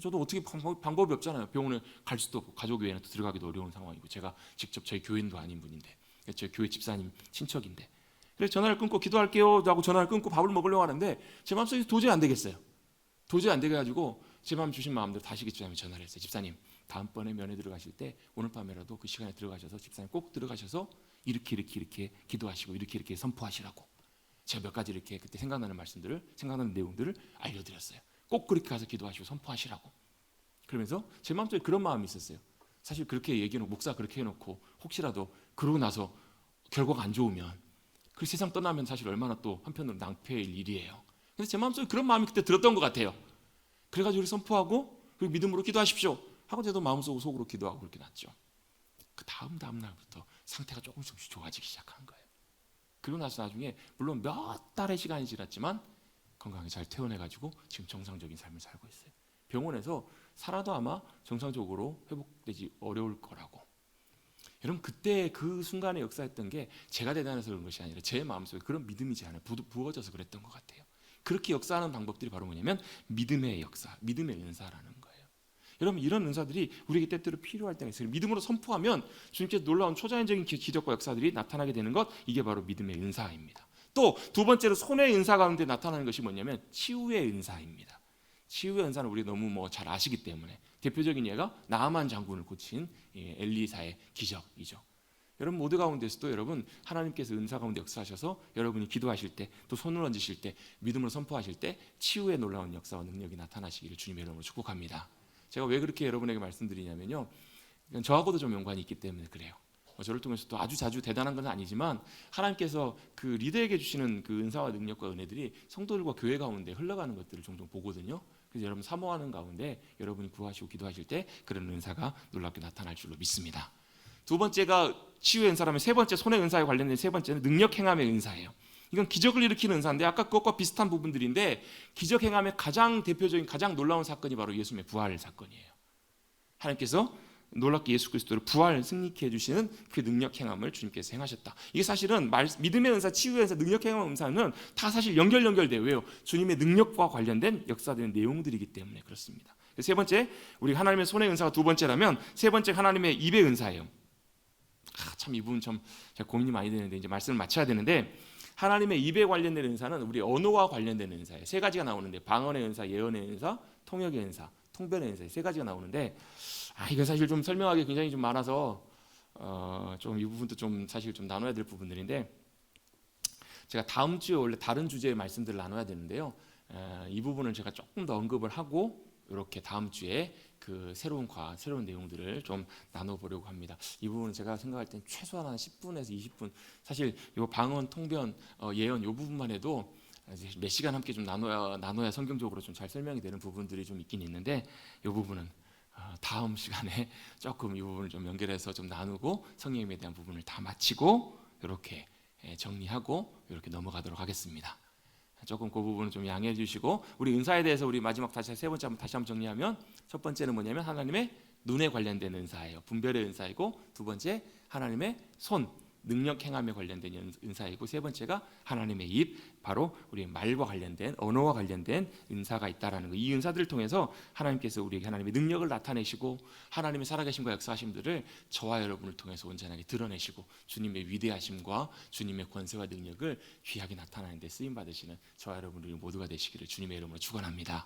저도 어떻게 방법이 없잖아요. 병원에 갈 수도 없고 가족 외에는 또 들어가기도 어려운 상황이고 제가 직접 저희 교인도 아닌 분인데 저희 교회 집사님 친척인데 그래서 전화를 끊고 기도할게요 하고 전화를 끊고 밥을 먹으려고 하는데 제 마음속에 도저히 안 되겠어요. 도저히 안 되게가지고 제 마음 주신 마음대로 다시 집사님이 전화를 했어요. 집사님 다음번에 면회 들어가실 때 오늘 밤에라도 그 시간에 들어가셔서 집사님 꼭 들어가셔서 이렇게 기도하시고 이렇게 선포하시라고 제가 몇 가지 이렇게 그때 생각나는 내용들을 알려드렸어요. 꼭 그렇게 가서 기도하시고 선포하시라고. 그러면서 제 마음속에 그런 마음이 있었어요. 사실 그렇게 얘기해놓고 목사 그렇게 해놓고 혹시라도 그러고 나서 결과가 안 좋으면 그 세상 떠나면 사실 얼마나 또 한편으로 낭패일 일이에요. 그래서 제 마음속에 그런 마음이 그때 들었던 것 같아요. 그래가지고 우리 선포하고 그리고 믿음으로 기도하십시오 하고 저도 마음속으로 속으로 기도하고 그렇게 났죠. 그 다음 날부터 상태가 조금씩 좋아지기 시작한 거예요. 그러고 나서 나중에 물론 몇 달의 시간이 지났지만 건강하게 잘 퇴원해가지고 지금 정상적인 삶을 살고 있어요. 병원에서 살아도 아마 정상적으로 회복되지 어려울 거라고. 여러분 그때 그 순간에 역사했던 게 제가 대단해서 그런 것이 아니라 제 마음속에 그런 믿음이 제 안에 부어져서 그랬던 것 같아요. 그렇게 역사하는 방법들이 바로 뭐냐면 믿음의 역사, 믿음의 은사라는 거예요. 여러분 이런 은사들이 우리에게 때때로 필요할 때가 있어요. 믿음으로 선포하면 주님께서 놀라운 초자연적인 기적과 역사들이 나타나게 되는 것, 이게 바로 믿음의 은사입니다. 또 두 번째로 손의 은사 가운데 나타나는 것이 뭐냐면 치유의 은사입니다. 치유의 은사는 우리 너무 잘 아시기 때문에 대표적인 예가 나아만 장군을 고친 엘리사의 기적이죠. 여러분 모두 가운데서도 여러분 하나님께서 은사 가운데 역사하셔서 여러분이 기도하실 때 또 손을 얹으실 때 믿음으로 선포하실 때 치유의 놀라운 역사와 능력이 나타나시기를 주님의 이름으로 축복합니다. 제가 왜 그렇게 여러분에게 말씀드리냐면요, 저하고도 좀 연관이 있기 때문에 그래요. 저를 통해서도 아주 자주 대단한 건 아니지만 하나님께서 그 리더에게 주시는 그 은사와 능력과 은혜들이 성도들과 교회 가운데 흘러가는 것들을 종종 보거든요. 그래서 여러분 사모하는 가운데 여러분이 구하시고 기도하실 때 그런 은사가 놀랍게 나타날 줄로 믿습니다. 두 번째가 치유의 은사라면 세 번째 손의 은사에 관련된 세 번째는 능력 행함의 은사예요. 이건 기적을 일으키는 은사인데 아까 그것과 비슷한 부분들인데 기적 행함의 가장 대표적인 가장 놀라운 사건이 바로 예수님의 부활 사건이에요. 하나님께서 놀랍게 예수 그리스도를 부활 승리케 해주시는 그 능력 행함을 주님께서 행하셨다. 이게 사실은 믿음의 은사, 치유의 은사, 능력 행함의 은사는 다 사실 연결돼요. 왜요? 주님의 능력과 관련된 역사되는 내용들이기 때문에 그렇습니다. 세 번째, 우리 하나님의 손의 은사가 두 번째라면 세 번째 하나님의 입의 은사예요. 참 이 부분 좀 제가 고민이 많이 되는데 이제 말씀을 마쳐야 되는데 하나님의 입에 관련된 은사는 우리 언어와 관련된 은사예요. 세 가지가 나오는데 방언의 은사, 예언의 은사, 통역의 은사, 통변의 은사 세 가지가 나오는데 이거 사실 좀 설명하기 굉장히 좀 많아서 좀 이 부분도 좀 사실 좀 나눠야 될 부분들인데 제가 다음 주에 원래 다른 주제의 말씀들을 나눠야 되는데요. 이 부분을 제가 조금 더 언급을 하고 이렇게 다음 주에 그 새로운 내용들을 좀 나눠보려고 합니다. 이 부분은 제가 생각할 땐 최소한 한 10분에서 20분 사실 이 방언, 통변, 예언 이 부분만 해도 몇 시간 함께 좀 나눠야 성경적으로 좀 잘 설명이 되는 부분들이 좀 있긴 있는데 이 부분은 다음 시간에 조금 이 부분을 좀 연결해서 좀 나누고 성령님에 대한 부분을 다 마치고 이렇게 정리하고 이렇게 넘어가도록 하겠습니다. 조금 그 부분은 좀 양해해 주시고 우리 은사에 대해서 우리 마지막 세 번째 다시 한번 정리하면 첫 번째는 뭐냐면 하나님의 눈에 관련된 은사예요. 분별의 은사이고 두 번째 하나님의 손 능력 행함에 관련된 은사이고 세 번째가 하나님의 입 바로 우리 말과 관련된 언어와 관련된 은사가 있다라는 거. 이 은사들을 통해서 하나님께서 우리에게 하나님의 능력을 나타내시고 하나님의 살아계심과 역사하심들을 저와 여러분을 통해서 온전하게 드러내시고 주님의 위대하심과 주님의 권세와 능력을 귀하게 나타내는 데 쓰임 받으시는 저와 여러분들이 모두가 되시기를 주님의 이름으로 축원합니다.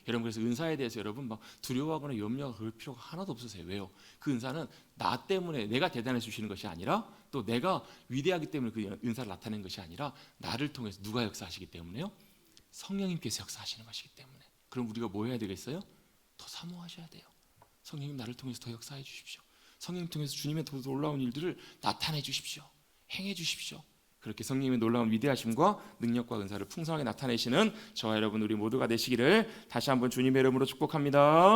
여러분 그래서 은사에 대해서 여러분 막 두려워하거나 염려가 그럴 필요가 하나도 없으세요. 왜요? 그 은사는 나 때문에 내가 대단해 주시는 것이 아니라 또 내가 위대하기 때문에 그 은사를 나타내는 것이 아니라 나를 통해서 누가 역사하시기 때문에요? 성령님께서 역사하시는 것이기 때문에. 그럼 우리가 뭐 해야 되겠어요? 더 사모하셔야 돼요. 성령님 나를 통해서 더 역사해 주십시오. 성령님 통해서 주님의 더 놀라운 일들을 나타내 주십시오. 행해 주십시오. 그렇게 성령님의 놀라운 위대하심과 능력과 은사를 풍성하게 나타내시는 저와 여러분 우리 모두가 되시기를 다시 한번 주님의 이름으로 축복합니다.